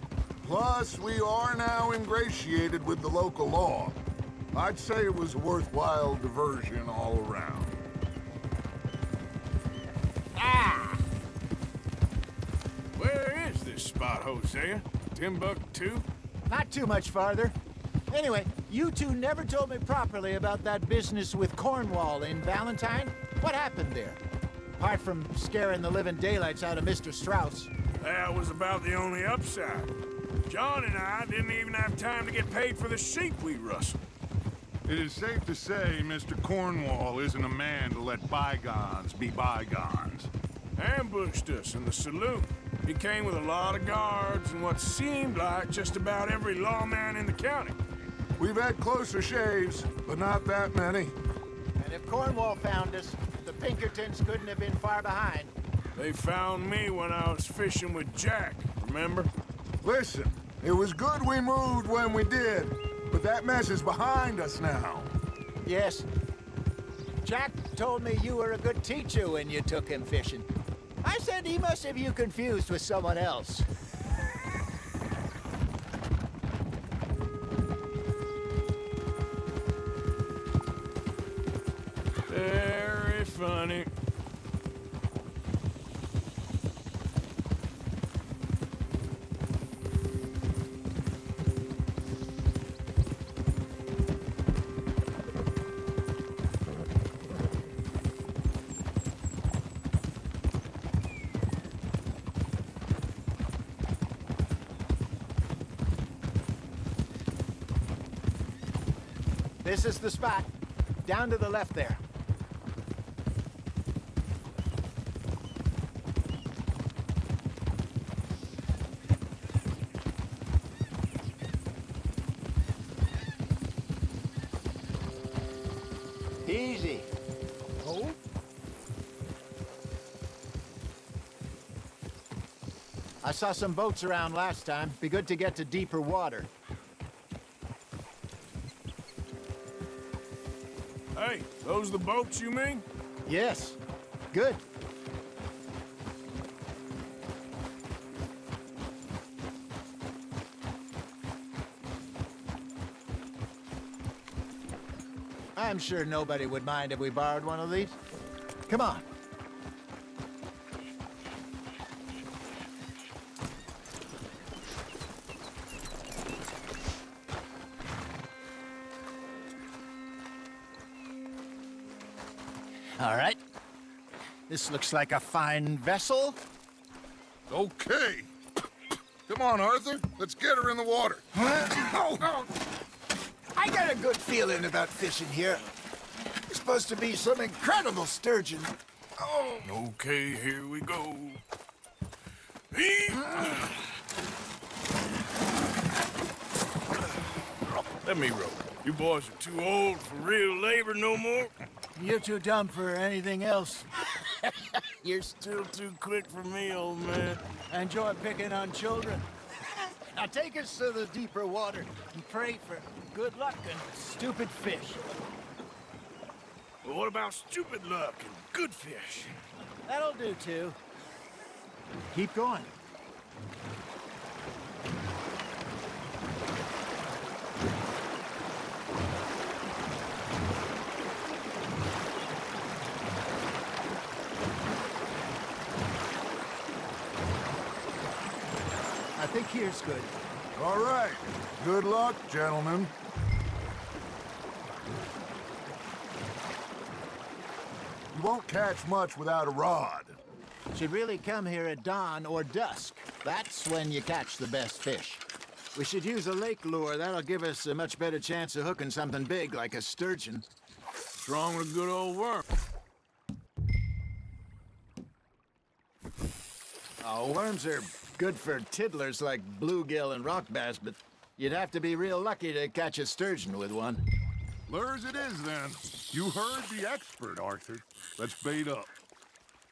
Plus, we are now ingratiated with the local law. I'd say it was a worthwhile diversion all around. Ah! Where is this this spot, Hosea? Timbuktu? Not too much farther. Anyway, you two never told me properly about that business with Cornwall in Valentine. What happened there? Apart from scaring the living daylights out of Mr. Strauss. That was about the only upside. John and I didn't even have time to get paid for the sheep we rustled. It is safe to say Mr. Cornwall isn't a man to let bygones be bygones. Ambushed us in the saloon. He came with a lot of guards and what seemed like just about every lawman in the county. We've had closer shaves, but not that many. And if Cornwall found us, the Pinkertons couldn't have been far behind. They found me when I was fishing with Jack, remember? Listen, it was good we moved when we did, but that mess is behind us now. Yes. Jack told me you were a good teacher when you took him fishing. I said he must have you confused with someone else. Very funny. This is the spot. Down to the left there. Easy. Oh? I saw some boats around last time. Be good to get to deeper water. Hey, those the boats you mean? Yes. Good. I'm sure nobody would mind if we borrowed one of these. Come on. All right. This looks like a fine vessel. Okay. Come on, Arthur. Let's get her in the water. Oh. I got a good feeling about fishing here. It's supposed to be some incredible sturgeon. Oh. Okay, here we go. Let me row. You boys are too old for real labor no more. You're too dumb for anything else. You're still too quick for me, old man. Enjoy picking on children. Now take us to the deeper water and pray for good luck and stupid fish. Well, what about stupid luck and good fish? That'll do, too. Keep going. I think here's good. All right. Good luck, gentlemen. You won't catch much without a rod. Should really come here at dawn or dusk. That's when you catch the best fish. We should use a lake lure. That'll give us a much better chance of hooking something big like a sturgeon. What's wrong with a good old worm? Oh, worms are good for tiddlers like bluegill and rock bass, but you'd have to be real lucky to catch a sturgeon with one. Lures it is, then. You heard the expert, Arthur. Let's bait up.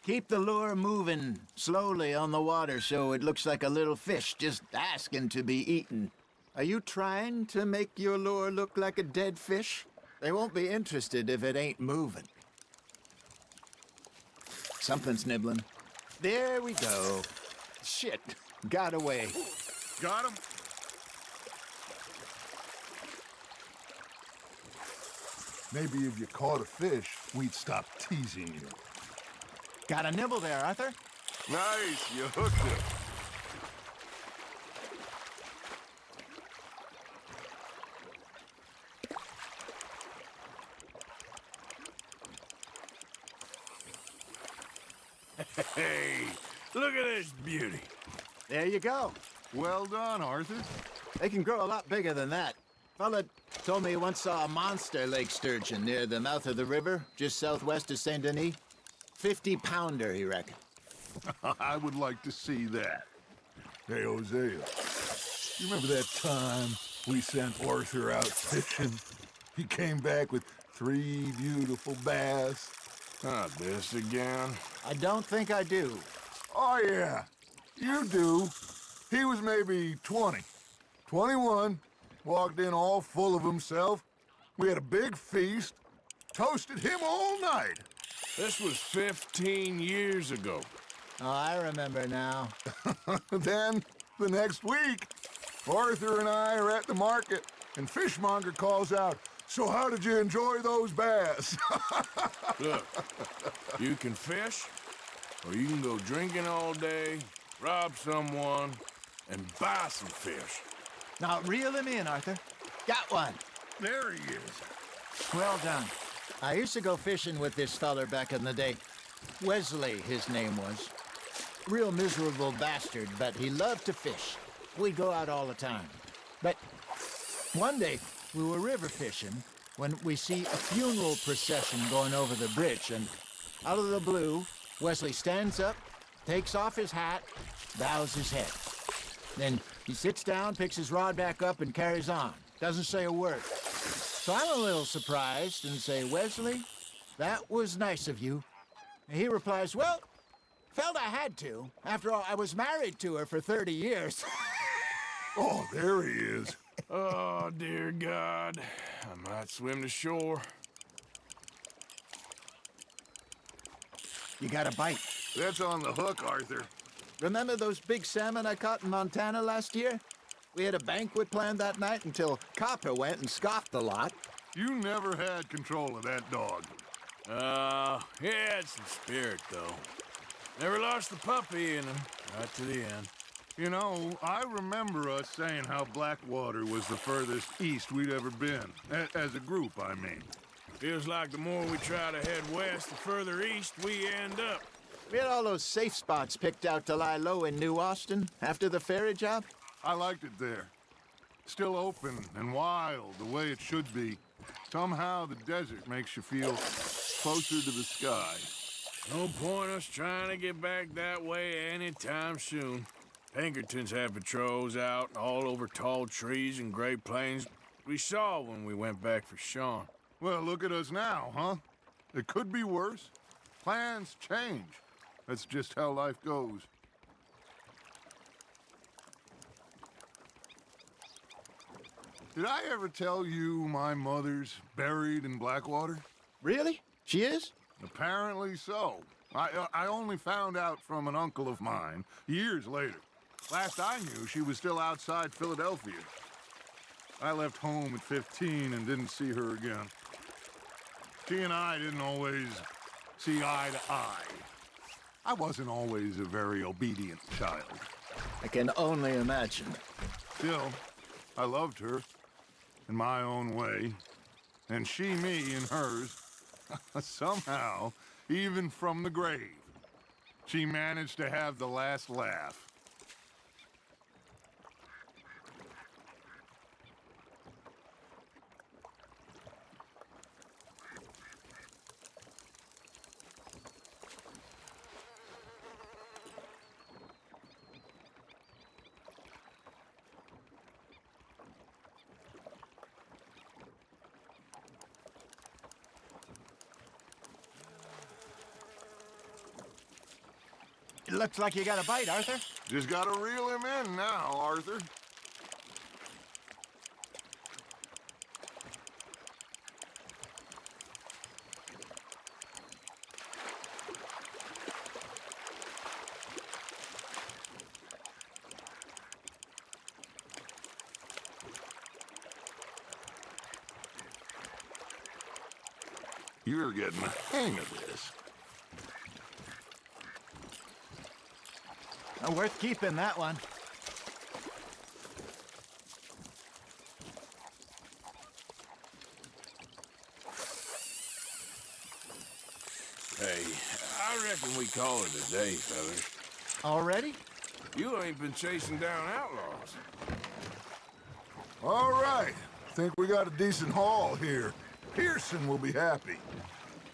Keep the lure moving slowly on the water so it looks like a little fish just asking to be eaten. Are you trying to make your lure look like a dead fish? They won't be interested if it ain't moving. Something's nibbling. There we go. Shit, got away. Got him? Maybe if you caught a fish, we'd stop teasing you. Got a nibble there, Arthur? Nice, you hooked it. Hey, look at this beauty. There you go. Well done, Arthur. They can grow a lot bigger than that. Fella told me he once saw a monster lake sturgeon near the mouth of the river, just southwest of Saint Denis. 50-pounder, he reckoned. I would like to see that. Hey, Hosea, you remember that time we sent Arthur out fishing? He came back with 3 beautiful bass. Not this again. I don't think I do. Oh, yeah, you do. He was maybe 20, 21, walked in all full of himself. We had a big feast, toasted him all night. This was 15 years ago. Oh, I remember now. Then, the next week, Arthur and I are at the market, and Fishmonger calls out, "So how did you enjoy those bass?" Look, you can fish, or you can go drinking all day, rob someone, and buy some fish. Now, reel him in, Arthur. Got one. There he is. Well done. I used to go fishing with this feller back in the day. Wesley, his name was. Real miserable bastard, but he loved to fish. We'd go out all the time. But one day, we were river fishing when we see a funeral procession going over the bridge, and out of the blue, Wesley stands up, takes off his hat, bows his head. Then he sits down, picks his rod back up, and carries on. Doesn't say a word. So I'm a little surprised and say, "Wesley, that was nice of you." And he replies, "Well, felt I had to. After all, I was married to her for 30 years. Oh, there he is. Oh, dear God. I might swim to shore. You got a bite. That's on the hook, Arthur. Remember those big salmon I caught in Montana last year? We had a banquet planned that night until Copper went and scoffed the lot. You never had control of that dog. He had some spirit, though. Never lost the puppy in him, right to the end. You know, I remember us saying how Blackwater was the furthest east we'd ever been. As a group, I mean. Feels like the more we try to head west, the further east we end up. We had all those safe spots picked out to lie low in New Austin after the ferry job. I liked it there. Still open and wild, the way it should be. Somehow the desert makes you feel closer to the sky. No point us trying to get back that way anytime soon. Pinkertons have patrols out all over tall trees and Great Plains. We saw when we went back for Sean. Well, look at us now, huh? It could be worse. Plans change. That's just how life goes. Did I ever tell you my mother's buried in Blackwater? Really? She is? Apparently so. I only found out from an uncle of mine years later. Last I knew, she was still outside Philadelphia. I left home at 15 and didn't see her again. She and I didn't always see eye to eye. I wasn't always a very obedient child. I can only imagine. Still, I loved her in my own way, and she me in hers. Somehow, even from the grave, she managed to have the last laugh. It looks like you got a bite, Arthur. Just gotta reel him in now, Arthur. You're getting the hang of this. Worth keeping, that one. Hey, I reckon we call it a day, fellas. Already? You ain't been chasing down outlaws. All right. Think we got a decent haul here. Pearson will be happy.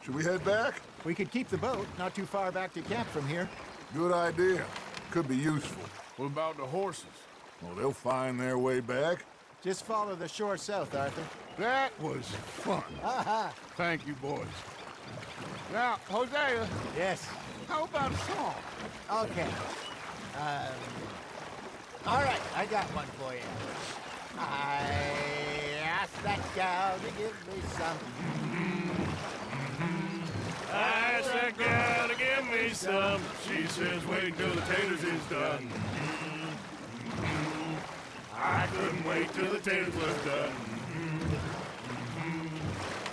Should we head back? We could keep the boat, not too far back to camp from here. Good idea. Could be useful. What about the horses? Well, they'll find their way back. Just follow the shore south, Arthur. That was fun. Thank you, boys. Now, Hosea. Yes. How about a song? Okay. All right, I got one for you. I asked that gal to give me some. I asked that gal to give me some. She says, wait till the taters is done. I couldn't wait till the taters was done.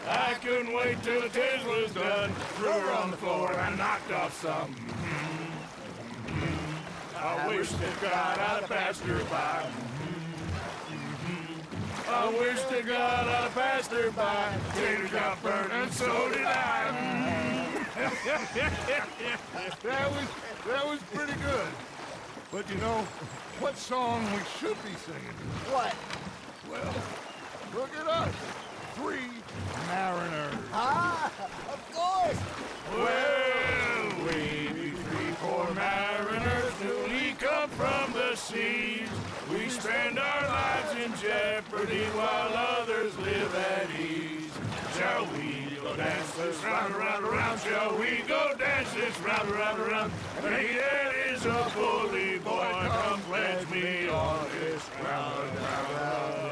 I couldn't wait till the taters was done. Threw her on the floor and knocked off some. I wish to God I'd passed her by. I wish to God I'd passed her by. Taters got burnt and so did I. That was pretty good. But you know, what song we should be singing? What? Well, look at us. 3 mariners. Ah, of course. Well, we be 3 poor mariners newly come from the seas. We spend our lives in jeopardy while others live at ease. Shall we go dance this round, around, around? Shall we go dance this round, around, around? And he that is a bully boy, come pledge me on this ground, round.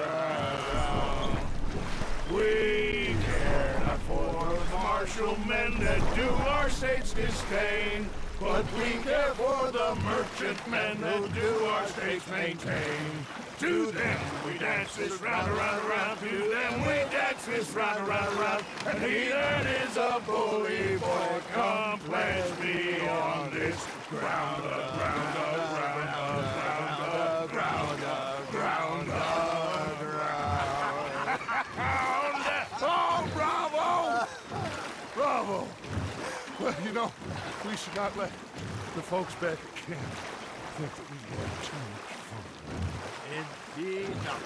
We care not for the martial men that do our state's disdain, but we care for the merchantmen that do our states maintain. To them we dance this round, around, around. To them we dance this round, around, around. And he that is a bully boy, come pledge me on this ground, ground, ground, ground, ground, ground, ground. Oh, bravo! Bravo! Well, you know, we should not let the folks back at camp think that we had too much fun. Indeed not.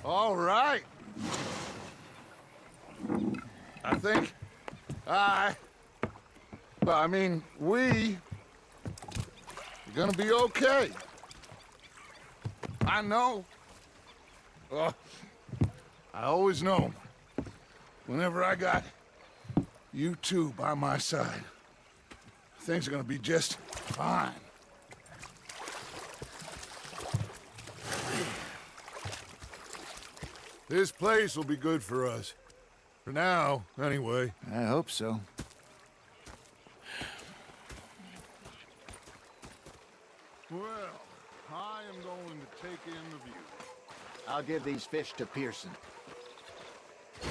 All right. I think we are gonna be okay. I know. I always know. Whenever I got you two by my side, things are gonna be just fine. This place will be good for us. For now, anyway. I hope so. Well, I am going to take in the view. I'll give these fish to Pearson. You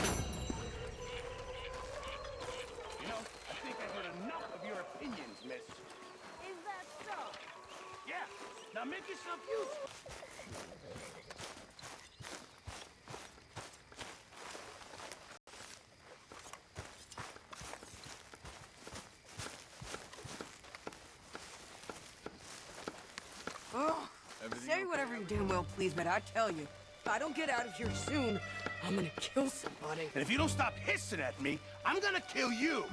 know, I think I've heard enough of your opinions, miss. Is that so? Yeah, now make yourself useful. Oh, say whatever you damn well please, but I tell you, if I don't get out of here soon, I'm gonna kill somebody. And if you don't stop hissing at me, I'm gonna kill you.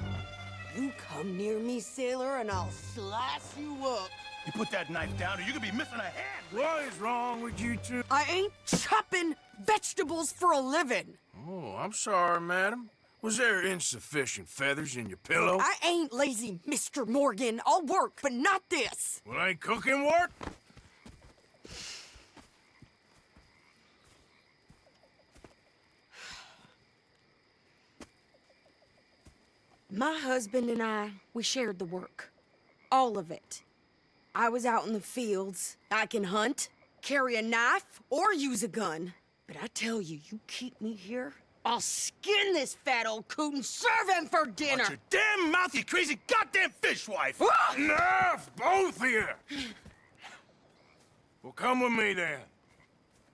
You come near me, sailor, and I'll slice you up. You put that knife down or you're gonna be missing a hand. What is wrong with you two? I ain't chopping vegetables for a living. Oh, I'm sorry, madam. Was there insufficient feathers in your pillow? I ain't lazy, Mr. Morgan. I'll work, but not this. Well, ain't cooking work? My husband and I, we shared the work. All of it. I was out in the fields. I can hunt, carry a knife, or use a gun. But I tell you, you keep me here, I'll skin this fat old coot and serve him for dinner! Watch your damn mouth, you crazy goddamn fishwife! Enough, both of you! Well, come with me, then.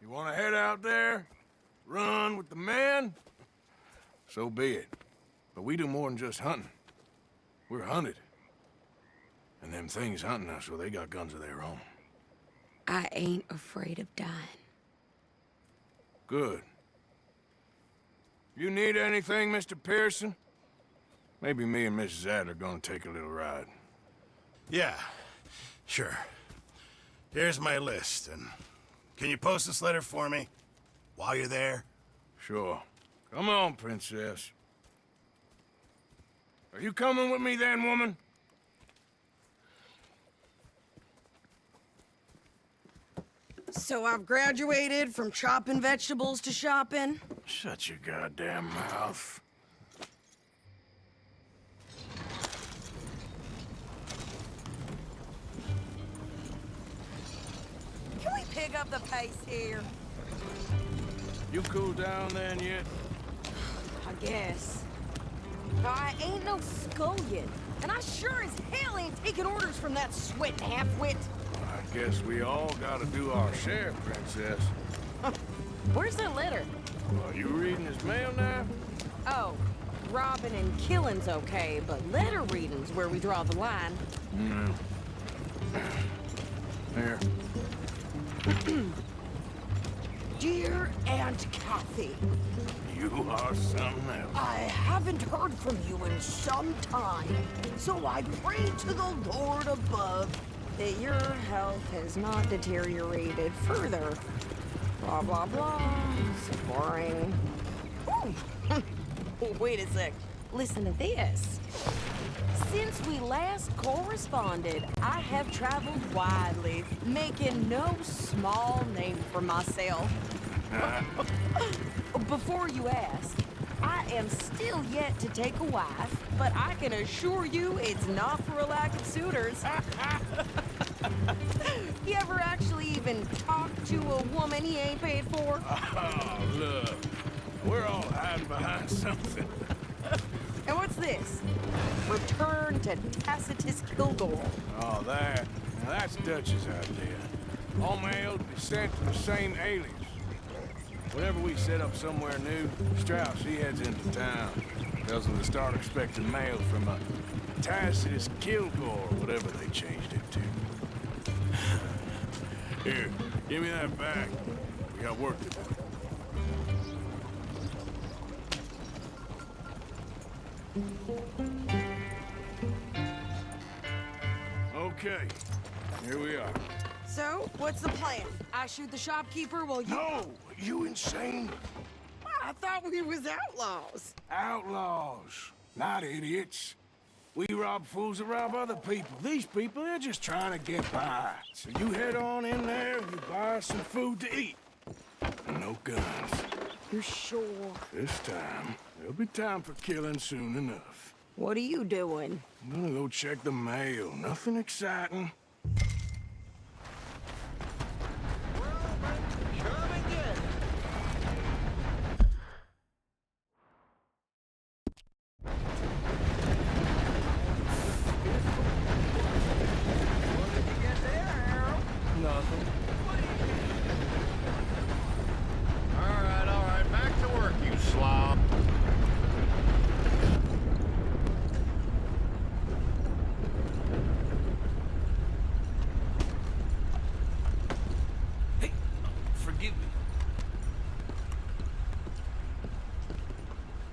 You want to head out there? Run with the men? So be it. But we do more than just hunting. We're hunted. And them things hunting us, well, they got guns of their own. I ain't afraid of dying. Good. You need anything, Mr. Pearson? Maybe me and Mrs. Adler gonna take a little ride. Yeah, sure. Here's my list, and can you post this letter for me while you're there? Sure. Come on, Princess. Are you coming with me then, woman? So I've graduated from chopping vegetables to shopping? Shut your goddamn mouth. Can we pick up the pace here? You cool down then yet? I guess. I ain't no scullion, and I sure as hell ain't taking orders from that sweating half-wit. I guess we all gotta do our share, Princess. Where's that letter? Are you reading his mail now? Oh, robbing and killing's okay, but letter reading's where we draw the line. Here. Dear Aunt Kathy. You are something else. I haven't heard from you in some time, so I pray to the Lord above that your health has not deteriorated further. Blah, blah, blah. It's boring. Ooh. Wait a sec. Listen to this. Since we last corresponded, I have traveled widely, making no small name for myself. Before you ask, I am still yet to take a wife, but I can assure you it's not for a lack of suitors. You ever actually even talk to a woman he ain't paid for? Oh, look. We're all hiding behind something. And what's this? Return to Tacitus Kilgore. Oh, that. Now that's Dutch's idea. All mail to be sent to the same alias. Whenever we set up somewhere new, Strauss, he heads into town. Tells them to start expecting mail from a Tacitus Kilgore, or whatever they changed it to. Here, give me that back. We got work to do. Okay, here we are. So, what's the plan? I shoot the shopkeeper while you... No! You insane? I thought we was outlaws. Outlaws, not idiots. We rob fools that rob other people. These people, they're just trying to get by. So you head on in there and you buy some food to eat. And no guns. You're sure? This time, there'll be time for killing soon enough. What are you doing? I'm gonna go check the mail. Nothing exciting. All right, back to work, you slob. Hey, forgive me.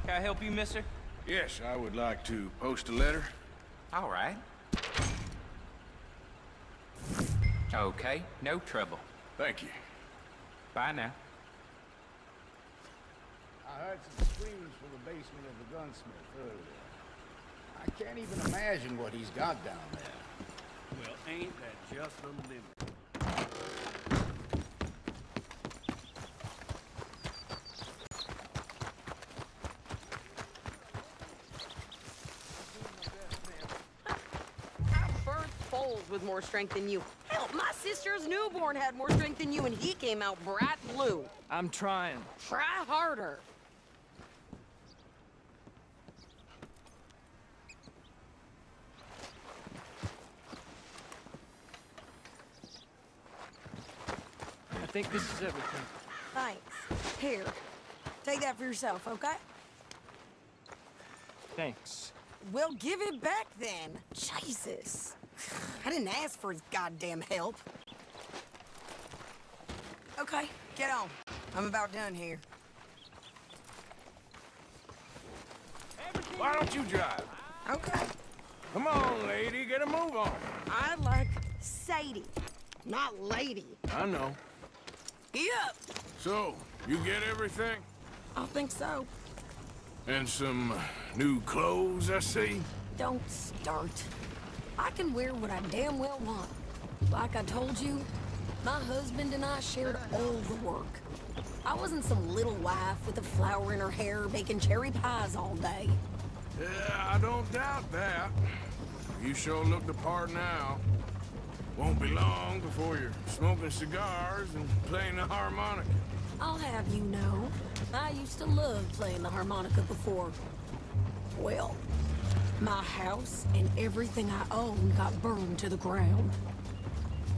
Can I help you, mister? Yes, I would like to post a letter. All right. Okay, no trouble. Thank you. Bye now. I heard some screams from the basement of the gunsmith earlier. I can't even imagine what he's got down there. Well, ain't that just the limit? with more strength than you. Hell, my sister's newborn had more strength than you, and he came out bright blue. I'm trying. Try harder. I think this is everything. Thanks. Here, take that for yourself, okay? Thanks. Well, give it back then. Jesus. I didn't ask for his goddamn help. Okay, get on. I'm about done here. Why don't you drive? Okay. Come on, lady, get a move on. I like Sadie, not lady. I know. Yep. So, you get everything? I think so. And some new clothes, I see? Don't start. I can wear what I damn well want. Like I told you, my husband and I shared all the work. I wasn't some little wife with a flower in her hair baking cherry pies all day. Yeah, I don't doubt that. You sure look the part now. Won't be long before you're smoking cigars and playing the harmonica. I'll have you know, I used to love playing the harmonica before. Well, my house and everything I owned got burned to the ground.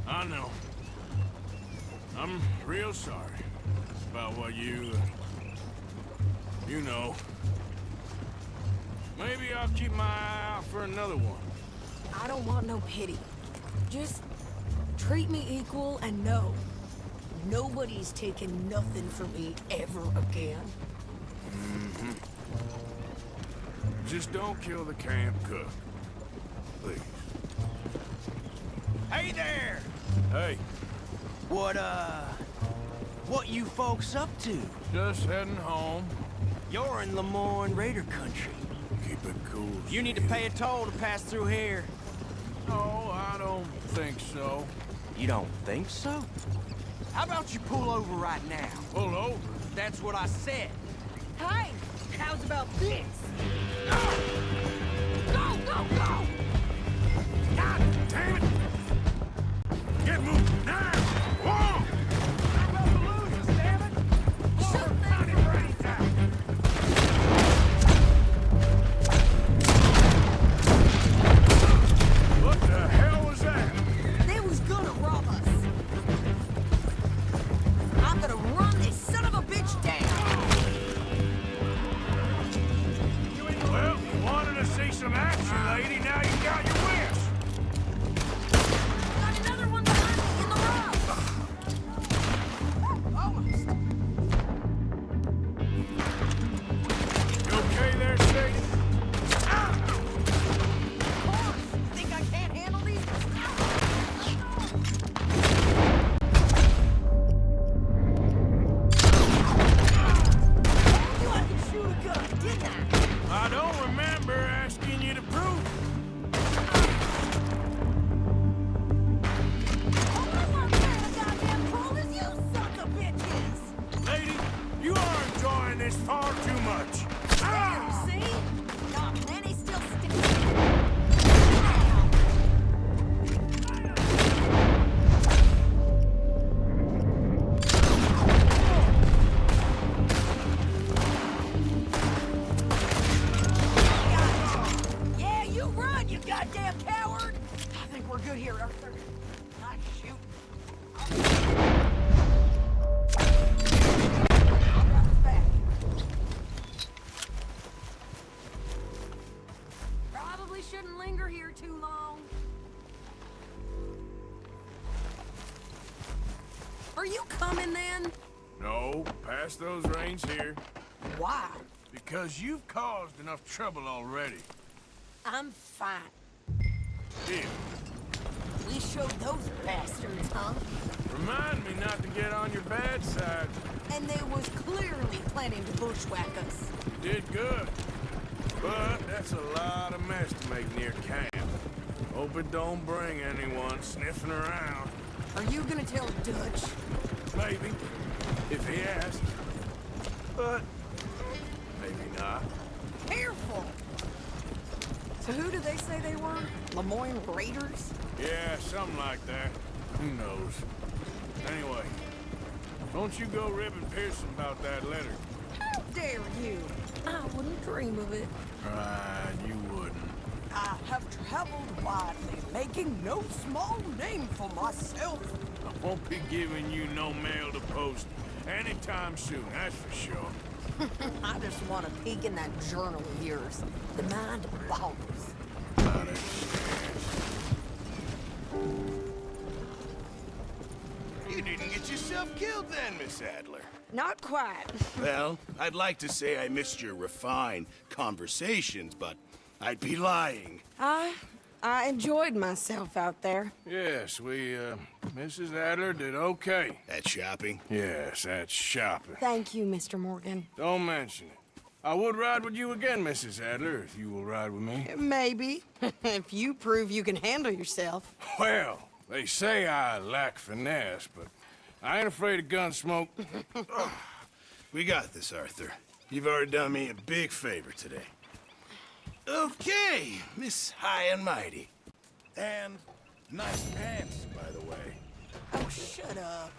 I know. I'm real sorry about what you know. Maybe I'll keep my eye out for another one. I don't want no pity. Just treat me equal and know nobody's taking nothing from me ever again. Mm-hmm. Just don't kill the camp cook. Please. Hey there! Hey. What you folks up to? Just heading home. You're in Lemoyne Raider country. Keep it cool. You need to pay a toll to pass through here. No, I don't think so. You don't think so? How about you pull over right now? Pull over? That's what I said. Hey, how's about this? Go, go, go! God damn it! Get moving now! Whoa! I'm about to lose us, damn it! Shoot Bloody brains out! What the hell was that? They was gonna rob us. I'm gonna run this son of a bitch down. Well, you wanted to see some action, lady. Now you got your wish. Got another one behind me in the road. Almost. You okay there, Sadie? Of course. Think I can't handle these? You I could shoot a gun, didn't I? I don't remember asking you to prove it. Oh, I'm not playing a goddamn fool as you sons of bitches. Lady, you are enjoying this far too much. There, see? Not many still sticking. Yeah, you run, you goddamn coward! I think we're good here, Arthur. Not shoot. I'll grab his back. Probably shouldn't linger here too long. Are you coming then? No, pass those reins here. Why? Because you've caused enough trouble already. I'm fine. Here, We showed those bastards, huh? remind me not to get on your bad side. And they was clearly planning to bushwhack us. You did good. But that's a lot of mess to make near camp. Hope it don't bring anyone sniffing around. Are you gonna tell Dutch? Maybe, if he asks. But maybe not. Careful! So who do they say they were? Lemoyne Raiders? Yeah, something like that. Who knows? Anyway, don't you go ribbing Pearson about that letter. How dare you? I wouldn't dream of it. Right, you wouldn't. I have traveled widely, making no small name for myself. I won't be giving you no mail to post anytime soon, that's for sure. I just want to peek in that journal of yours. The mind boggles. You didn't get yourself killed then, Miss Adler. Not quite. Well, I'd like to say I missed your refined conversations, but I'd be lying. I enjoyed myself out there. Yes, Mrs. Adler did okay. At shopping? Yes, that's shopping. Thank you, Mr. Morgan. Don't mention it. I would ride with you again, Mrs. Adler, if you will ride with me. Maybe. If you prove you can handle yourself. Well, they say I lack finesse, but I ain't afraid of gun smoke. We got this, Arthur. You've already done me a big favor today. Okay, Miss High and Mighty. And nice pants, by the way. Oh, shut up.